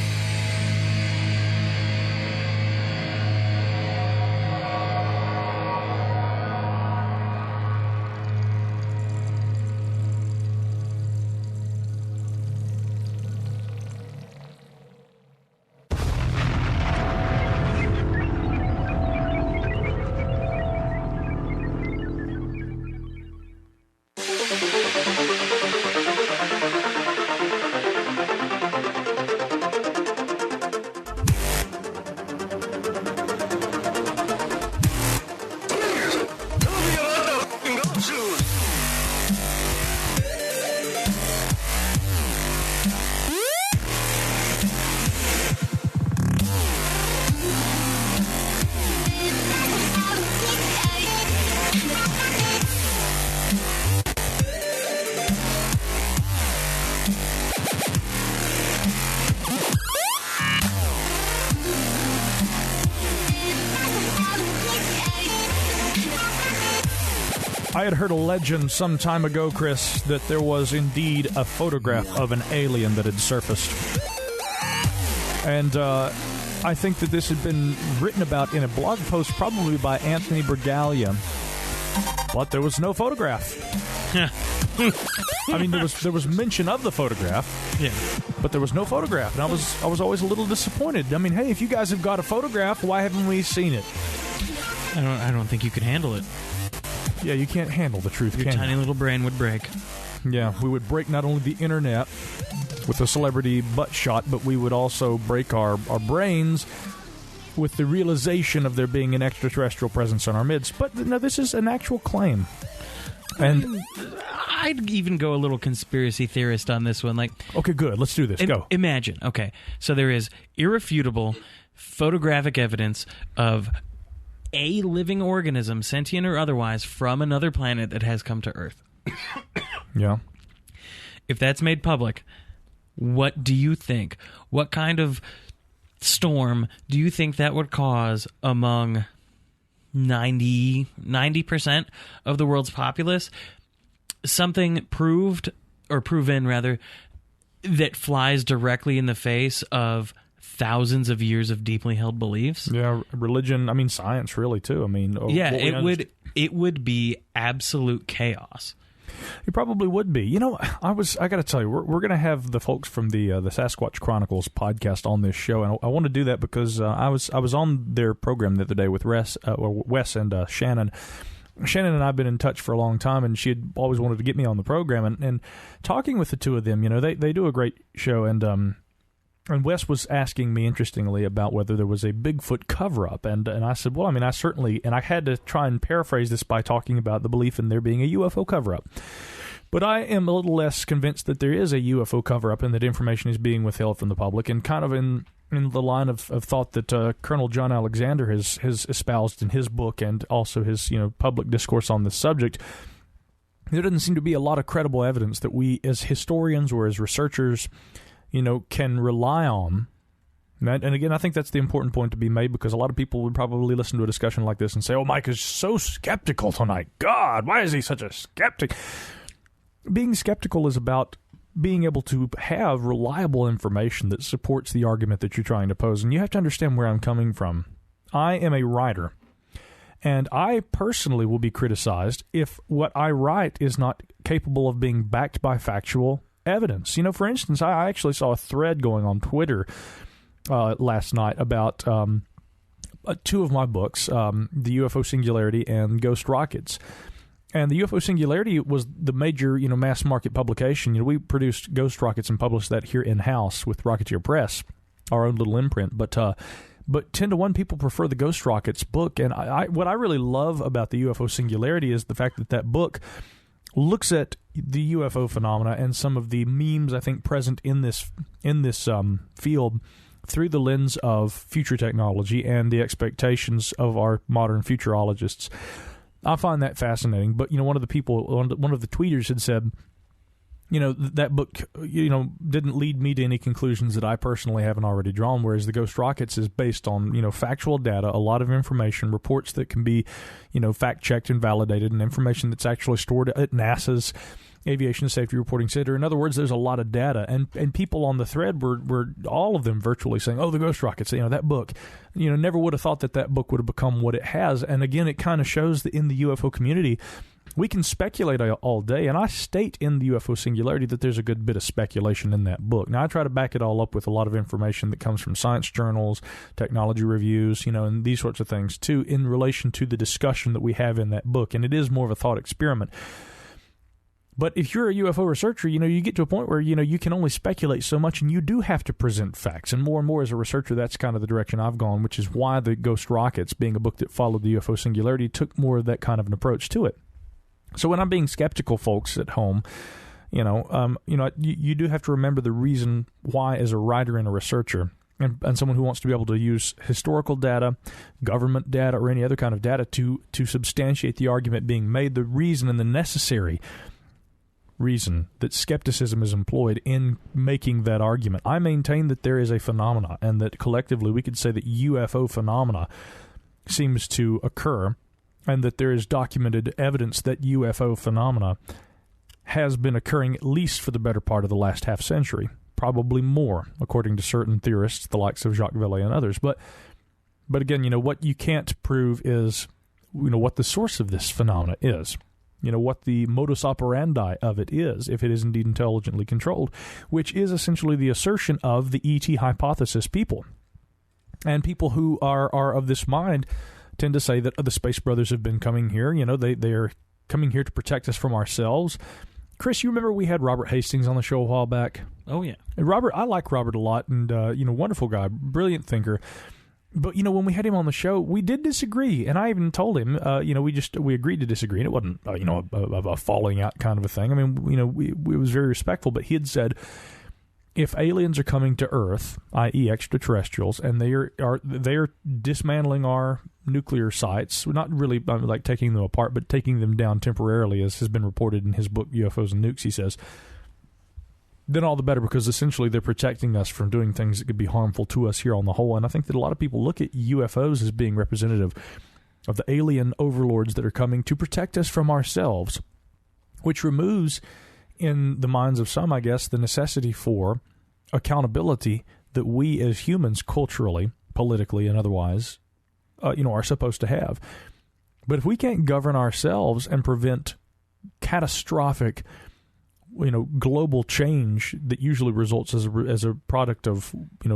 S2: I had heard a legend some time ago, Chris, that there was indeed a photograph of an alien that had surfaced. And I think that this had been written about in a blog post probably by Anthony Bragalia. But there was no photograph. I mean, there was mention of the photograph,
S3: yeah,
S2: but there was no photograph, and I was always a little disappointed. I mean, hey, if you guys have got a photograph, why haven't we seen it?
S3: I don't think you could handle it.
S2: Yeah, you can't handle the truth.
S3: Your tiny little brain would break.
S2: Yeah, we would break not only the internet with a celebrity butt shot, but we would also break our brains with the realization of there being an extraterrestrial presence in our midst. But no, this is an actual claim. And
S3: I'd even go a little conspiracy theorist on this one. Like,
S2: okay, good. Let's do this. Go.
S3: Imagine. Okay, so there is irrefutable photographic evidence of a living organism, sentient or otherwise, from another planet that has come to Earth.
S2: Yeah.
S3: If that's made public, what do you think? What kind of storm do you think that would cause among 90% of the world's populace? Something proved, or proven rather, that flies directly in the face of thousands of years of deeply held beliefs.
S2: Yeah, religion, I mean science really too. I mean,
S3: yeah, it would be absolute chaos.
S2: It probably would be. You know, I got to tell you, we're going to have the folks from the Sasquatch Chronicles podcast on this show, and I want to do that because I was on their program the other day with Wes and Shannon. Shannon and I have been in touch for a long time, and she had always wanted to get me on the program. And talking with the two of them, you know, they do a great show, and Wes was asking me, interestingly, about whether there was a Bigfoot cover-up, and I said, well, I mean, I certainly, and I had to try and paraphrase this by talking about the belief in there being a UFO cover-up. But I am a little less convinced that there is a UFO cover-up and that information is being withheld from the public, and kind of in the line of thought that Colonel John Alexander has espoused in his book and also his public discourse on this subject. There doesn't seem to be a lot of credible evidence that we, as historians or as researchers, can rely on. And again, I think that's the important point to be made, because a lot of people would probably listen to a discussion like this and say, oh, Mike is so skeptical tonight. God, why is he such a skeptic? Being skeptical is about being able to have reliable information that supports the argument that you're trying to pose. And you have to understand where I'm coming from. I am a writer, and I personally will be criticized if what I write is not capable of being backed by factual evidence. For instance, I actually saw a thread going on Twitter last night about two of my books, The UFO Singularity and Ghost Rockets. And the UFO Singularity was the major, mass market publication. We produced Ghost Rockets and published that here in-house with Rocketeer Press, our own little imprint. But 10 to 1 people prefer the Ghost Rockets book. And what I really love about the UFO Singularity is the fact that book looks at the UFO phenomena and some of the memes, I think, present in this field through the lens of future technology and the expectations of our modern futurologists. I find that fascinating. But, one of the tweeters had said, that book, didn't lead me to any conclusions that I personally haven't already drawn, whereas the Ghost Rockets is based on, factual data, a lot of information, reports that can be, fact-checked and validated, and information that's actually stored at NASA's Aviation Safety Reporting Center. In other words, there's a lot of data, and people on the thread were all of them virtually saying, "Oh, the Ghost Rockets, that book." Never would have thought that book would have become what it has. And again, it kind of shows that in the UFO community, we can speculate all day, and I state in the UFO Singularity that there's a good bit of speculation in that book. Now, I try to back it all up with a lot of information that comes from science journals, technology reviews, and these sorts of things, too, in relation to the discussion that we have in that book. And it is more of a thought experiment. But if you're a UFO researcher, you get to a point where, you can only speculate so much, and you do have to present facts. And more as a researcher, that's kind of the direction I've gone, which is why the Ghost Rockets, being a book that followed the UFO Singularity, took more of that kind of an approach to it. So when I'm being skeptical, folks at home, you do have to remember the reason why, as a writer and a researcher, and someone who wants to be able to use historical data, government data, or any other kind of data to substantiate the argument being made, the reason and the necessary reason that skepticism is employed in making that argument. I maintain that there is a phenomena, and that collectively we could say that UFO phenomena seems to occur, and that there is documented evidence that UFO phenomena has been occurring at least for the better part of the last half century, probably more, according to certain theorists, the likes of Jacques Vallee and others. But again, what you can't prove is, what the source of this phenomena is. What the modus operandi of it is, if it is indeed intelligently controlled, which is essentially the assertion of the ET hypothesis people. And people who are of this mind tend to say that the Space Brothers have been coming here. They are coming here to protect us from ourselves. Chris, you remember we had Robert Hastings on the show a while back?
S3: Oh, yeah.
S2: And Robert, I like Robert a lot, and, wonderful guy, brilliant thinker. But, when we had him on the show, we did disagree, and I even told him, we agreed to disagree, and it wasn't, a falling out kind of a thing. I mean, it was very respectful, but he had said, if aliens are coming to Earth, i.e. extraterrestrials, and they are dismantling our nuclear sites, not really like taking them apart, but taking them down temporarily, as has been reported in his book, UFOs and Nukes, he says, then all the better, because essentially they're protecting us from doing things that could be harmful to us here on the whole. And I think that a lot of people look at UFOs as being representative of the alien overlords that are coming to protect us from ourselves, which removes, in the minds of some, I guess, the necessity for accountability that we as humans, culturally, politically, and otherwise, are supposed to have. But if we can't govern ourselves and prevent catastrophic global change that usually results as a product of,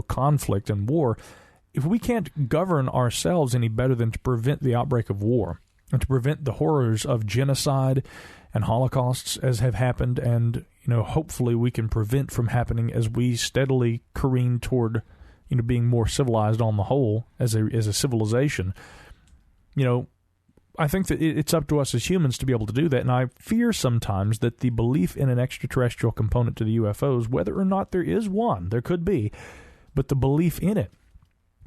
S2: conflict and war, if we can't govern ourselves any better than to prevent the outbreak of war and to prevent the horrors of genocide and holocausts as have happened, and, hopefully we can prevent from happening as we steadily careen toward, being more civilized on the whole as a civilization, I think that it's up to us as humans to be able to do that, and I fear sometimes that the belief in an extraterrestrial component to the UFOs, whether or not there is one, there could be, but the belief in it,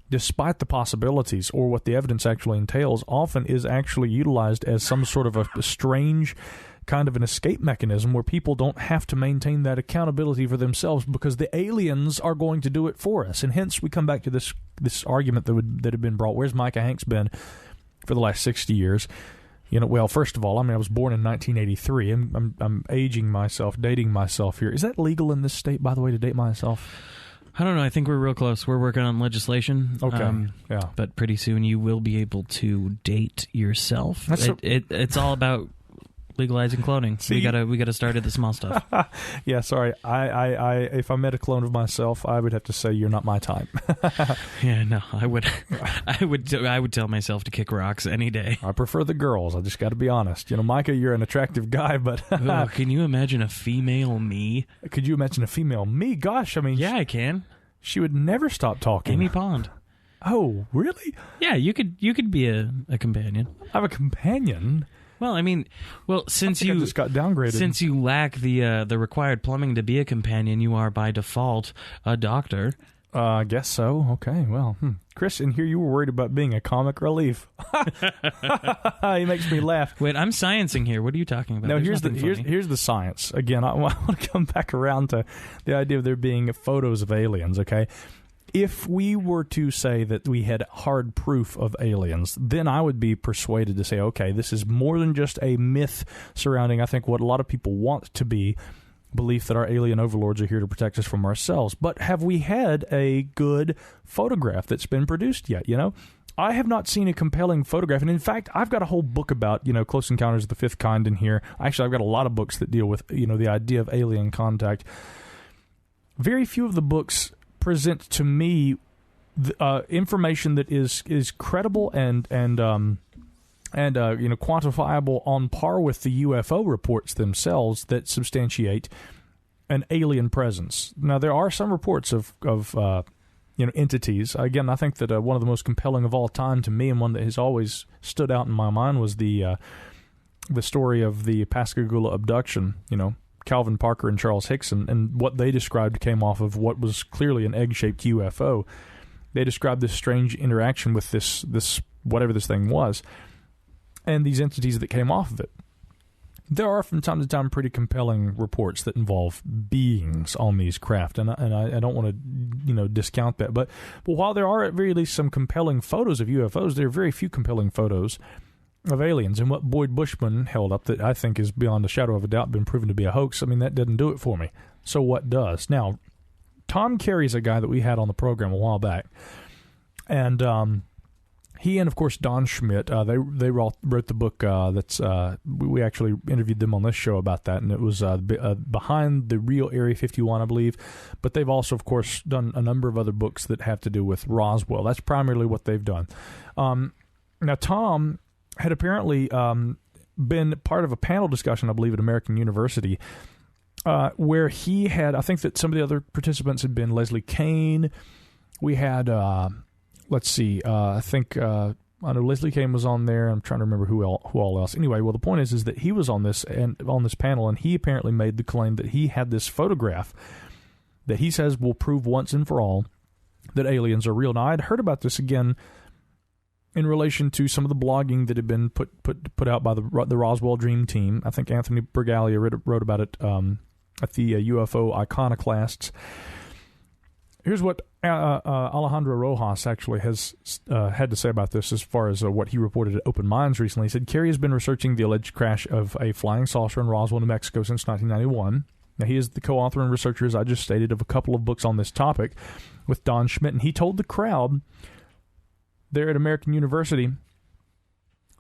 S2: despite the possibilities or what the evidence actually entails, often is actually utilized as some sort of a strange kind of an escape mechanism where people don't have to maintain that accountability for themselves because the aliens are going to do it for us. And hence we come back to this argument that had been brought. Where's Micah Hanks been for the last 60 years? Well, first of all, I was born in 1983. I'm aging myself, dating myself here. Is that legal in this state, by the way, to date myself?
S3: I don't know. I think we're real close. We're working on legislation.
S2: Okay. Yeah.
S3: But pretty soon you will be able to date yourself. It's all about legalizing cloning.
S2: See?
S3: We gotta start at the small stuff.
S2: Yeah, sorry. I if I met a clone of myself, I would have to say you're not my type.
S3: Yeah, no, I would tell myself to kick rocks any day.
S2: I prefer the girls. I just got to be honest. You know, Micah, you're an attractive guy, but
S3: Ugh, can you imagine a female me?
S2: Could you imagine a female me? Gosh, I mean,
S3: Yeah, I can.
S2: she would never stop talking.
S3: Amy Pond.
S2: Oh, really?
S3: Yeah, you could be a companion.
S2: I have a companion.
S3: Well, I mean, since
S2: I just got downgraded.
S3: Since you lack the required plumbing to be a companion, you are by default a doctor.
S2: I guess so. Okay, well, Chris, in here you were worried about being a comic relief. He makes me laugh.
S3: Wait, I'm sciencing here. What are you talking about?
S2: No,
S3: There's
S2: here's the science. Again, I want to come back around to the idea of there being photos of aliens. Okay. If we were to say that we had hard proof of aliens, then I would be persuaded to say, okay, this is more than just a myth surrounding, I think, what a lot of people want to be, belief that our alien overlords are here to protect us from ourselves. But have we had a good photograph that's been produced yet, you know? I have not seen a compelling photograph. And in fact, I've got a whole book about, you know, Close Encounters of the Fifth Kind in here. Actually, I've got a lot of books that deal with, you know, the idea of alien contact. Very few of the books present to me information that is credible and quantifiable on par with the UFO reports themselves that substantiate an alien presence. Now, there are some reports of entities. Again, I think that one of the most compelling of all time to me, and one that has always stood out in my mind, was the story of the Pascagoula abduction. You know, Calvin Parker and Charles Hickson, and what they described came off of what was clearly an egg-shaped UFO. They described this strange interaction with this whatever this thing was, and these entities that came off of it. There are from time to time pretty compelling reports that involve beings on these craft, and I don't want to discount that. But while there are at very least some compelling photos of UFOs, there are very few compelling photos of aliens. And what Boyd Bushman held up that I think is beyond a shadow of a doubt been proven to be a hoax, I mean, that didn't do it for me. So what does? Now, Tom Carey's a guy that we had on the program a while back, and he and, of course, Don Schmidt, they wrote the book that's we actually interviewed them on this show about that, and it was Behind the Real Area 51, I believe. But they've also, of course, done a number of other books that have to do with Roswell. That's primarily what they've done. Now, Tom had apparently been part of a panel discussion, I believe, at American University, where he had, I think that some of the other participants had been Leslie Kean. We had, let's see, I know Leslie Kean was on there. I'm trying to remember who all else. Anyway, well, the point is that he was on this panel, and he apparently made the claim that he had this photograph that he says will prove once and for all that aliens are real. Now, I'd heard about this again in relation to some of the blogging that had been put out by the Roswell Dream Team. I think Anthony Bragalia wrote about it at the UFO Iconoclasts. Here's what Alejandro Rojas actually has had to say about this as far as what he reported at Open Minds recently. He said, Carey has been researching the alleged crash of a flying saucer in Roswell, New Mexico since 1991. Now, he is the co-author and researcher, as I just stated, of a couple of books on this topic with Don Schmidt, and he told the crowd there at American University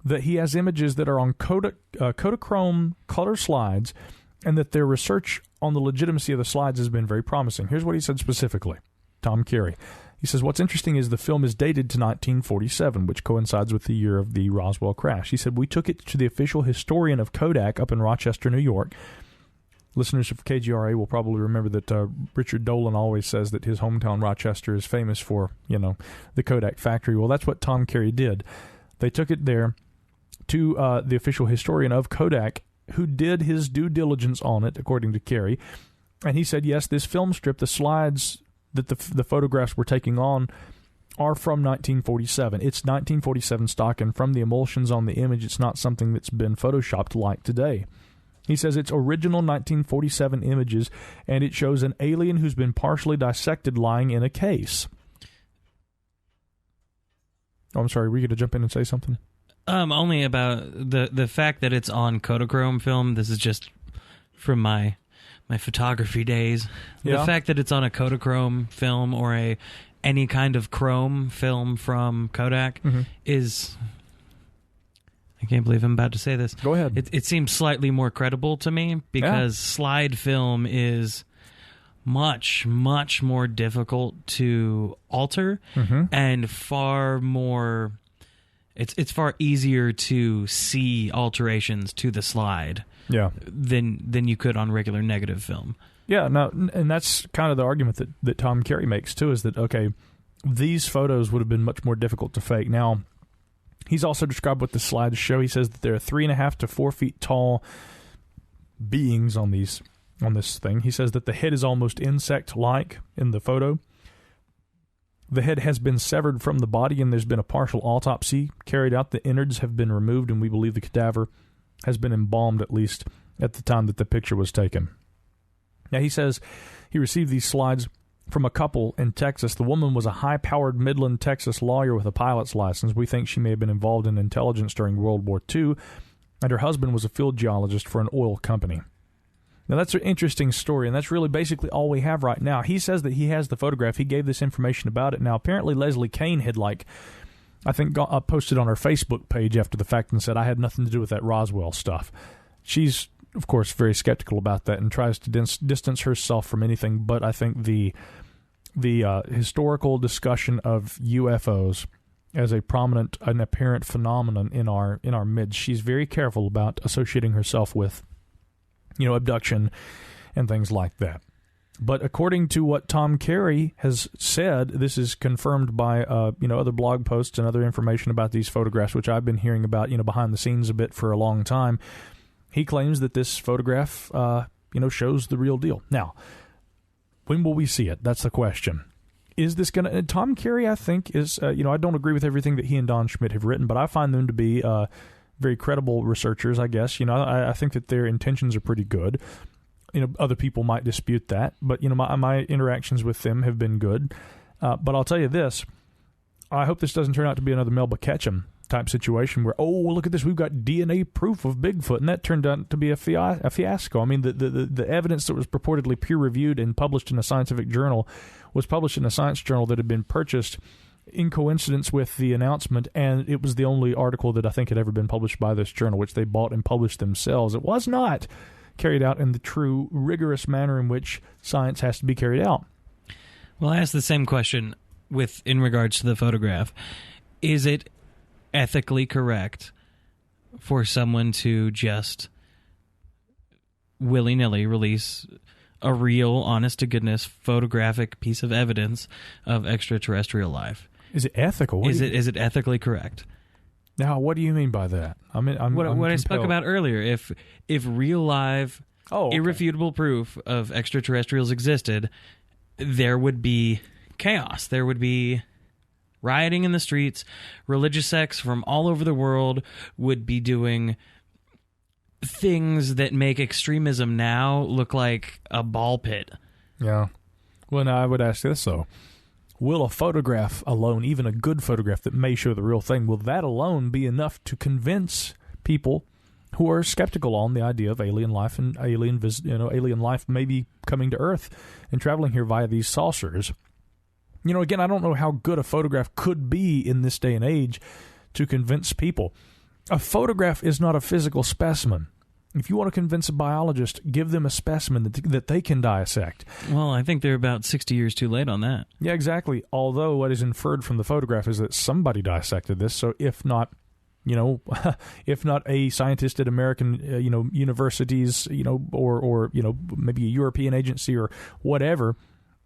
S2: that he has images that are on Kodachrome color slides, and that their research on the legitimacy of the slides has been very promising. Here's what he said specifically. Tom Carey. He says, what's interesting is the film is dated to 1947, which coincides with the year of the Roswell crash. He said, we took it to the official historian of Kodak up in Rochester, New York. Listeners of KGRA will probably remember that Richard Dolan always says that his hometown Rochester is famous for, the Kodak factory. Well, that's what Tom Carey did. They took it there to the official historian of Kodak, who did his due diligence on it, according to Carey. And he said, yes, this film strip, the slides that the photographs were taking on are from 1947. It's 1947 stock, and from the emulsions on the image, it's not something that's been photoshopped like today. He says it's original 1947 images, and it shows an alien who's been partially dissected lying in a case. Oh, I'm sorry, were you going to jump in and say something?
S3: Only about the fact that it's on Kodachrome film. This is just from my photography days.
S2: Yeah.
S3: The fact that it's on a Kodachrome film or any kind of chrome film from Kodak is, I can't believe I'm about to say this.
S2: Go ahead.
S3: It seems slightly more credible to me because slide film is much, much more difficult to alter and far more... It's far easier to see alterations to the slide than you could on regular negative film.
S2: Yeah, no, and that's kind of the argument that Tom Carey makes, too, is that, okay, these photos would have been much more difficult to fake. Now, he's also described what the slides show. He says that there are 3.5 to 4 feet tall beings on this thing. He says that the head is almost insect-like in the photo. The head has been severed from the body, and there's been a partial autopsy carried out. The innards have been removed, and we believe the cadaver has been embalmed, at least at the time that the picture was taken. Now, he says he received these slides from a couple in Texas. The woman was a high-powered Midland, Texas lawyer with a pilot's license. We think she may have been involved in intelligence during World War II, and her husband was a field geologist for an oil company. Now, that's an interesting story, and that's really basically all we have right now. He says that he has the photograph. He gave this information about it. Now, apparently Leslie Kane had, posted on her Facebook page after the fact and said, I had nothing to do with that Roswell stuff. She's, of course, very skeptical about that and tries to distance herself from anything, but I think the historical discussion of UFOs as a prominent and apparent phenomenon in our midst, she's very careful about associating herself with abduction and things like that. But according to what Tom Carey has said, this is confirmed by other blog posts and other information about these photographs, which I've been hearing about behind the scenes a bit for a long time. He claims that this photograph shows the real deal. Now, when will we see it? That's the question. Is this going to... Tom Carey, I think, is... I don't agree with everything that he and Don Schmidt have written, but I find them to be... very credible researchers, I guess. I think that their intentions are pretty good. Other people might dispute that, but my interactions with them have been good. But I'll tell you this: I hope this doesn't turn out to be another Melba Ketchum type situation where, look at this, we've got DNA proof of Bigfoot, and that turned out to be a fiasco. I mean, the evidence that was purportedly peer reviewed and published in a scientific journal was published in a science journal that had been purchased in coincidence with the announcement, and it was the only article that I think had ever been published by this journal, which they bought and published themselves. It was not carried out in the true, rigorous manner in which science has to be carried out.
S3: Well, I asked the same question in regards to the photograph. Is it ethically correct for someone to just willy-nilly release a real, honest-to-goodness photographic piece of evidence of extraterrestrial life?
S2: Is it ethical?
S3: Is it ethically correct?
S2: Now, what do you mean by that? I'm
S3: what I spoke about earlier. If real, live, irrefutable proof of extraterrestrials existed, there would be chaos. There would be rioting in the streets. Religious sects from all over the world would be doing things that make extremism now look like a ball pit.
S2: Yeah. Well, now I would ask this, though. Will a photograph alone, even a good photograph that may show the real thing, will that alone be enough to convince people who are skeptical on the idea of alien life and alien life maybe coming to Earth and traveling here via these saucers? Again, I don't know how good a photograph could be in this day and age to convince people. A photograph is not a physical specimen. If you want to convince a biologist, give them a specimen that they can dissect.
S3: Well, I think they're about 60 years too late on that.
S2: Yeah, exactly. Although what is inferred from the photograph is that somebody dissected this. So if not a scientist at American, universities, or maybe a European agency or whatever,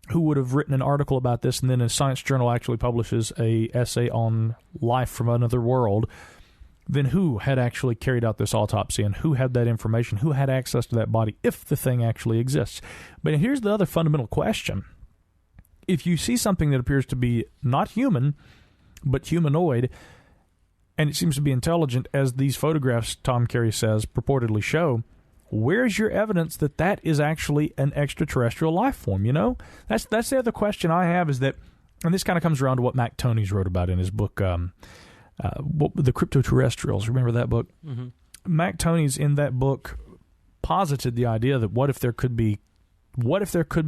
S2: who would have written an article about this, and then a science journal actually publishes a essay on life from another world, then who had actually carried out this autopsy and who had that information, who had access to that body, if the thing actually exists? But here's the other fundamental question. If you see something that appears to be not human, but humanoid, and it seems to be intelligent, as these photographs, Tom Carey says, purportedly show, where's your evidence that that is actually an extraterrestrial life form, That's the other question I have, is that, and this kind of comes around to what Mac Tonnies wrote about in his book, The Cryptoterrestrials. Remember that book?
S3: Mm-hmm.
S2: Mac Tonnies in that book posited the idea that what if there could be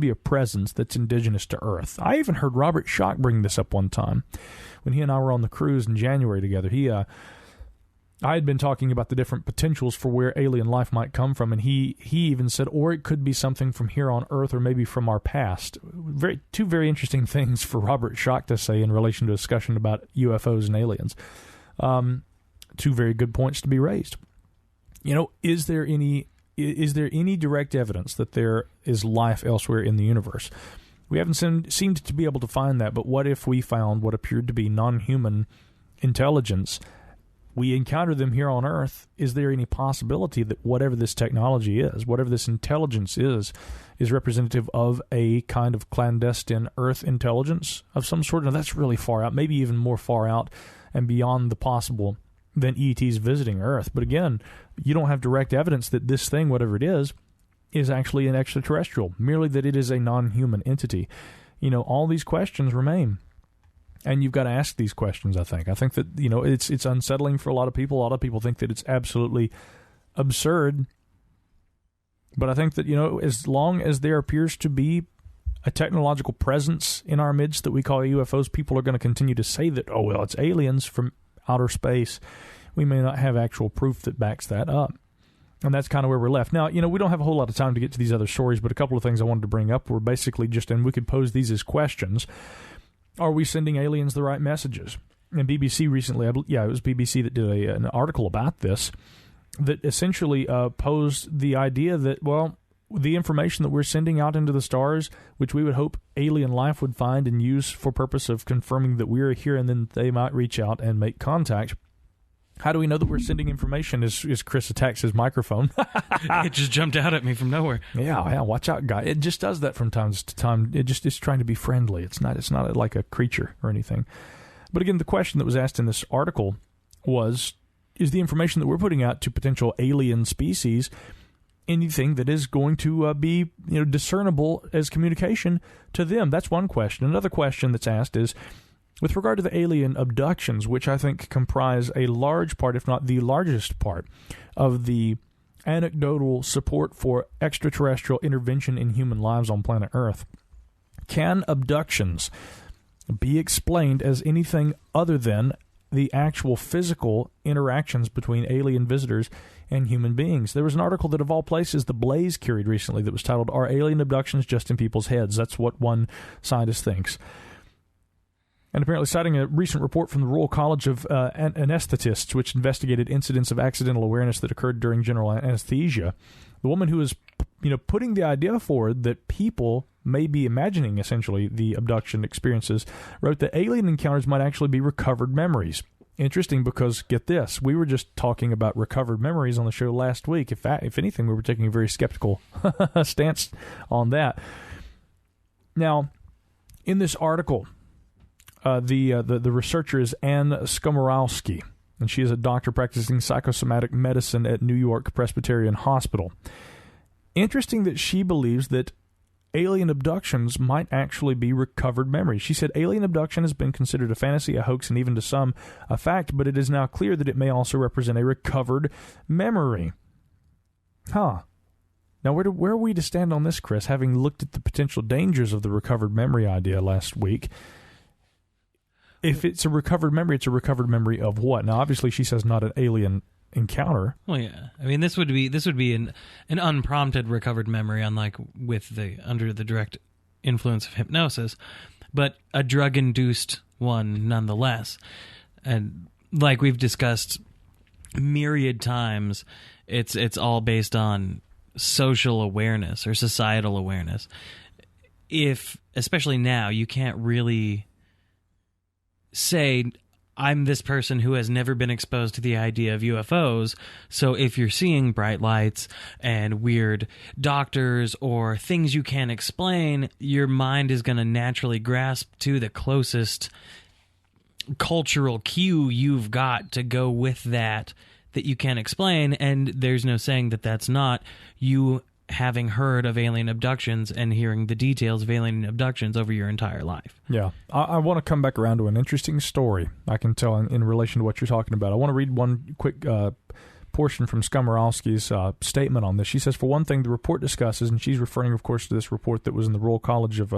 S2: a presence that's indigenous to Earth? I even heard Robert Schoch bring this up one time when he and I were on the cruise in January together. I had been talking about the different potentials for where alien life might come from, and he even said, or it could be something from here on Earth or maybe from our past. Two very interesting things for Robert Schoch to say in relation to a discussion about UFOs and aliens. Two very good points to be raised. Is there any direct evidence that there is life elsewhere in the universe? We haven't seemed to be able to find that, but what if we found what appeared to be non-human intelligence? We encounter them here on Earth. Is there any possibility that whatever this technology is, whatever this intelligence is representative of a kind of clandestine Earth intelligence of some sort? Now, that's really far out, maybe even more far out and beyond the possible than ETs visiting Earth. But again, you don't have direct evidence that this thing, whatever it is actually an extraterrestrial, merely that it is a non-human entity. All these questions remain. And you've got to ask these questions, I think. I think that, it's unsettling for a lot of people. A lot of people think that it's absolutely absurd. But I think that, as long as there appears to be a technological presence in our midst that we call UFOs, people are going to continue to say that, oh, well, it's aliens from outer space. We may not have actual proof that backs that up. And that's kind of where we're left. Now, we don't have a whole lot of time to get to these other stories, but a couple of things I wanted to bring up were basically just, and we could pose these as questions. Are we sending aliens the right messages? And BBC recently, it was BBC that did an article about this that essentially posed the idea that, well, the information that we're sending out into the stars, which we would hope alien life would find and use for purpose of confirming that we're here, and then they might reach out and make contact. How do we know that we're sending information as Chris attacks his microphone?
S3: It just jumped out at me from nowhere.
S2: Yeah, watch out, guy. It just does that from time to time. It's trying to be friendly. It's not like a creature or anything. But again, the question that was asked in this article was, is the information that we're putting out to potential alien species anything that is going to be discernible as communication to them? That's one question. Another question that's asked is, with regard to the alien abductions, which I think comprise a large part, if not the largest part, of the anecdotal support for extraterrestrial intervention in human lives on planet Earth, can abductions be explained as anything other than the actual physical interactions between alien visitors and human beings? There was an article that, of all places, The Blaze carried recently that was titled, "Are Alien Abductions Just in People's Heads?" That's what one scientist thinks. And apparently citing a recent report from the Royal College of Anesthetists, which investigated incidents of accidental awareness that occurred during general anesthesia, the woman who was putting the idea forward that people may be imagining, essentially, the abduction experiences, wrote that alien encounters might actually be recovered memories. Interesting, because, get this, we were just talking about recovered memories on the show last week. If anything, we were taking a very skeptical stance on that. Now, in this article, the researcher is Anne Skomorowski, and she is a doctor practicing psychosomatic medicine at New York Presbyterian Hospital. Interesting that she believes that alien abductions might actually be recovered memories. She said alien abduction has been considered a fantasy, a hoax, and even to some a fact, but it is now clear that it may also represent a recovered memory. Now, where are we to stand on this, Chris, having looked at the potential dangers of the recovered memory idea last week? If it's a recovered memory, it's a recovered memory of what? Now, obviously, she says not an alien encounter.
S3: Well, yeah. I mean, this would be an unprompted recovered memory, unlike under the direct influence of hypnosis, but a drug-induced one nonetheless. And like we've discussed myriad times, it's all based on social awareness or societal awareness. Especially now, you can't really say, I'm this person who has never been exposed to the idea of UFOs, so if you're seeing bright lights and weird doctors or things you can't explain, your mind is going to naturally grasp to the closest cultural cue you've got to go with that you can't explain, and there's no saying that that's not you having heard of alien abductions and hearing the details of alien abductions over your entire life.
S2: Yeah. I want to come back around to an interesting story I can tell in relation to what you're talking about. I want to read one quick portion from Skomorowski's statement on this. She says, for one thing, the report discusses, and she's referring, of course, to this report that was in the Royal College of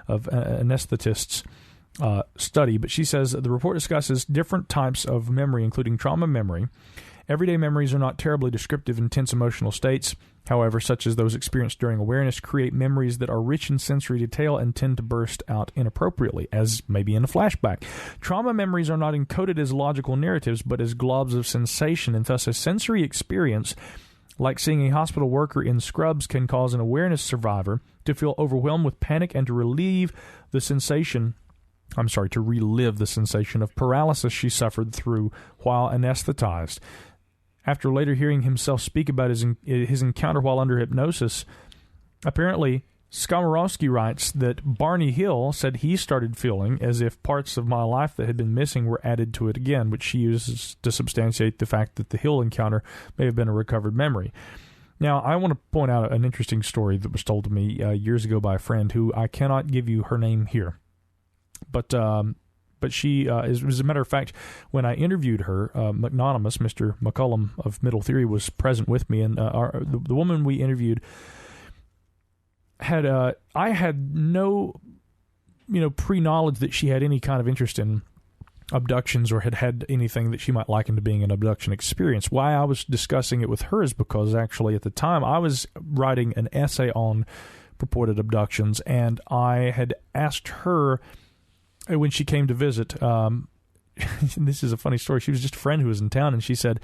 S2: Anesthetists, study, but she says the report discusses different types of memory, including trauma memory. Everyday memories are not terribly descriptive, intense emotional states, however, such as those experienced during awareness, create memories that are rich in sensory detail and tend to burst out inappropriately, as maybe in a flashback. Trauma memories are not encoded as logical narratives, but as globs of sensation, and thus a sensory experience, like seeing a hospital worker in scrubs, can cause an awareness survivor to feel overwhelmed with panic and to relive the sensation of paralysis she suffered through while anesthetized. After later hearing himself speak about his encounter while under hypnosis, apparently Skomorowski writes that Barney Hill said he started feeling as if parts of my life that had been missing were added to it again, which she uses to substantiate the fact that the Hill encounter may have been a recovered memory. Now, I want to point out an interesting story that was told to me years ago by a friend who I cannot give you her name here. But she, as a matter of fact, when I interviewed her, McNonymous, Mr. McCullum of Middle Theory, was present with me, and the woman we interviewed I had no, pre-knowledge that she had any kind of interest in abductions or had anything that she might liken to being an abduction experience. Why I was discussing it with her is because actually at the time I was writing an essay on purported abductions, and I had asked her when she came to visit, this is a funny story. She was just a friend who was in town, and she said,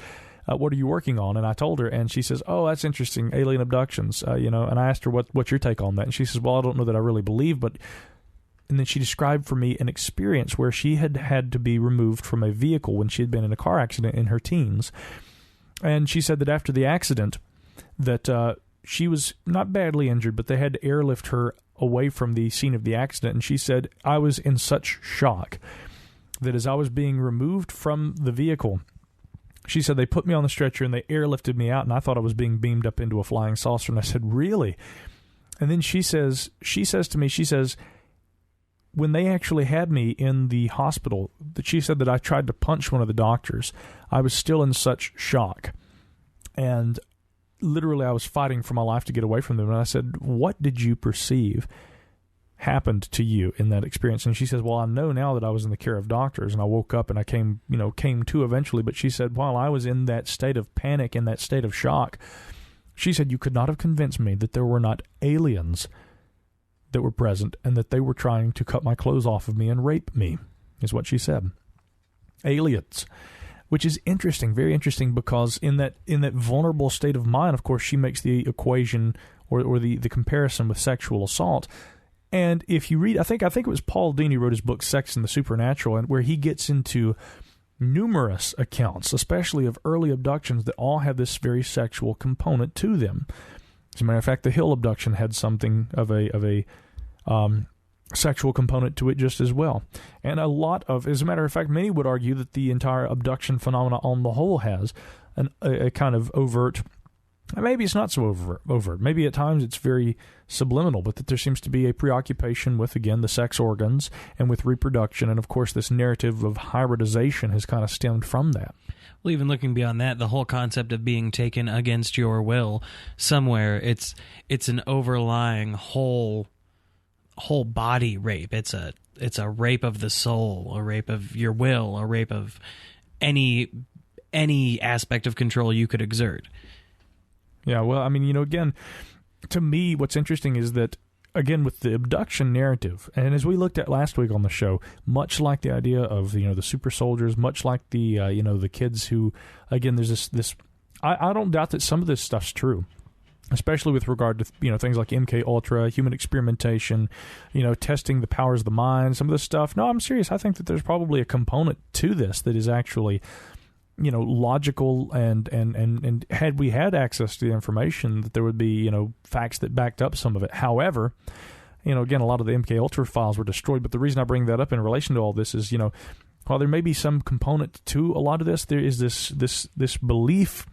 S2: what are you working on? And I told her, and she says, oh, that's interesting, alien abductions, and I asked her, what's your take on that? And she says, well, I don't know that I really believe, but... And then she described for me an experience where she had to be removed from a vehicle when she had been in a car accident in her teens. And she said that after the accident, that she was not badly injured, but they had to airlift her away from the scene of the accident. And she said, I was in such shock that as I was being removed from the vehicle, she said they put me on the stretcher and they airlifted me out, and I thought I was being beamed up into a flying saucer. And I said, really? And then she says to me, when they actually had me in the hospital, that she said that I tried to punch one of the doctors. I was still in such shock. And literally I was fighting for my life to get away from them. And I said, what did you perceive happened to you in that experience? And she says, well, I know now that I was in the care of doctors, and I woke up and I came to eventually. But she said, while I was in that state of panic, in that state of shock, she said, you could not have convinced me that there were not aliens that were present and that they were trying to cut my clothes off of me and rape me, is what she said. Aliens. Which is interesting, very interesting, because in that vulnerable state of mind, of course, she makes the equation or the comparison with sexual assault. And if you read, I think it was Paul Dean who wrote his book Sex and the Supernatural, and where he gets into numerous accounts, especially of early abductions, that all have this very sexual component to them. As a matter of fact, the Hill abduction had something of a sexual component to it just as well. And as a matter of fact, many would argue that the entire abduction phenomena on the whole has a kind of overt, maybe it's not so overt, maybe at times it's very subliminal, but that there seems to be a preoccupation with, again, the sex organs and with reproduction. And of course, this narrative of hybridization has kind of stemmed from that.
S3: Well, even looking beyond that, the whole concept of being taken against your will somewhere, it's an overlying whole body rape. It's a rape of the soul, a rape of your will, a rape of any aspect of control you could exert.
S2: Yeah, well, I mean, again, to me, what's interesting is that, again, with the abduction narrative, and as we looked at last week on the show, much like the idea of the super soldiers, much like the the kids who, again, there's this. I don't doubt that some of this stuff's true, especially with regard to things like MK Ultra, human experimentation, testing the powers of the mind, some of this stuff. No, I'm serious. I think that there's probably a component to this that is actually logical, and had we had access to the information, that there would be, facts that backed up some of it. However, again, a lot of the MK Ultra files were destroyed, but the reason I bring that up in relation to all this is, while there may be some component to a lot of this, there is this belief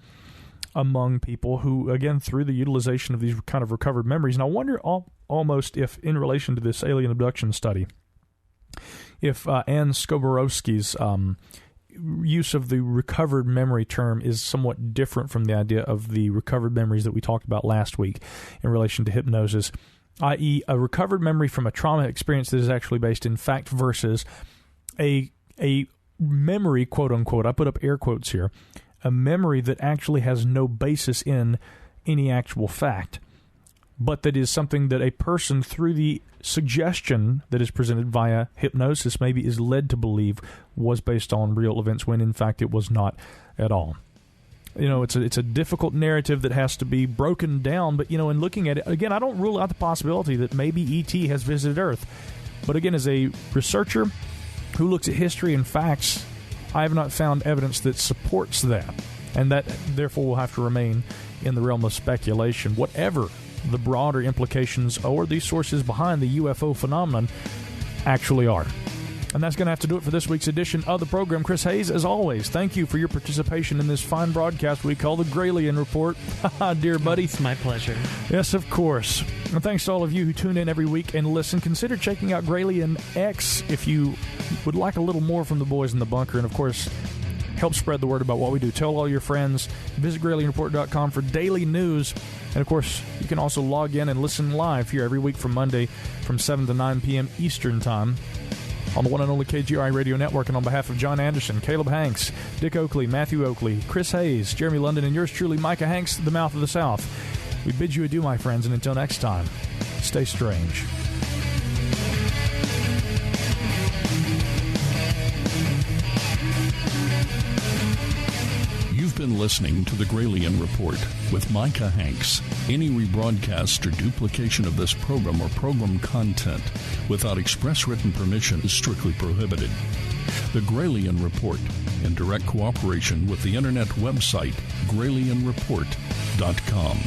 S2: among people who, again, through the utilization of these kind of recovered memories, and I wonder almost if, in relation to this alien abduction study, if Anne Skomorowski's use of the recovered memory term is somewhat different from the idea of the recovered memories that we talked about last week in relation to hypnosis. i.e. a recovered memory from a trauma experience that is actually based in fact versus a memory, quote-unquote, I put up air quotes here, a memory that actually has no basis in any actual fact, but that is something that a person, through the suggestion that is presented via hypnosis, maybe is led to believe was based on real events when, in fact, it was not at all. You know, it's a difficult narrative that has to be broken down, but, you know, in looking at it, again, I don't rule out the possibility that maybe E.T. has visited Earth. But again, as a researcher who looks at history and facts, I have not found evidence that supports that, and that therefore will have to remain in the realm of speculation, whatever the broader implications or the sources behind the UFO phenomenon actually are. And that's going to have to do it for this week's edition of the program. Chris Hayes, as always, thank you for your participation in this fine broadcast we call the Gralien Report. Dear buddy.
S3: It's my pleasure.
S2: Yes, of course. And thanks to all of you who tune in every week and listen. Consider checking out Gralien X if you would like a little more from the boys in the bunker. And, of course, help spread the word about what we do. Tell all your friends. Visit GralienReport.com for daily news. And, of course, you can also log in and listen live here every week from Monday from 7 to 9 p.m. Eastern Time on the one and only KGRI Radio Network. And on behalf of John Anderson, Caleb Hanks, Dick Oakley, Matthew Oakley, Chris Hayes, Jeremy London, and yours truly, Micah Hanks, the Mouth of the South, we bid you adieu, my friends, and until next time, stay strange.
S1: You've been listening to the Gralien Report with Micah Hanks. Any rebroadcast or duplication of this program or program content without express written permission is strictly prohibited. The Gralien Report, in direct cooperation with the internet website GralienReport.com.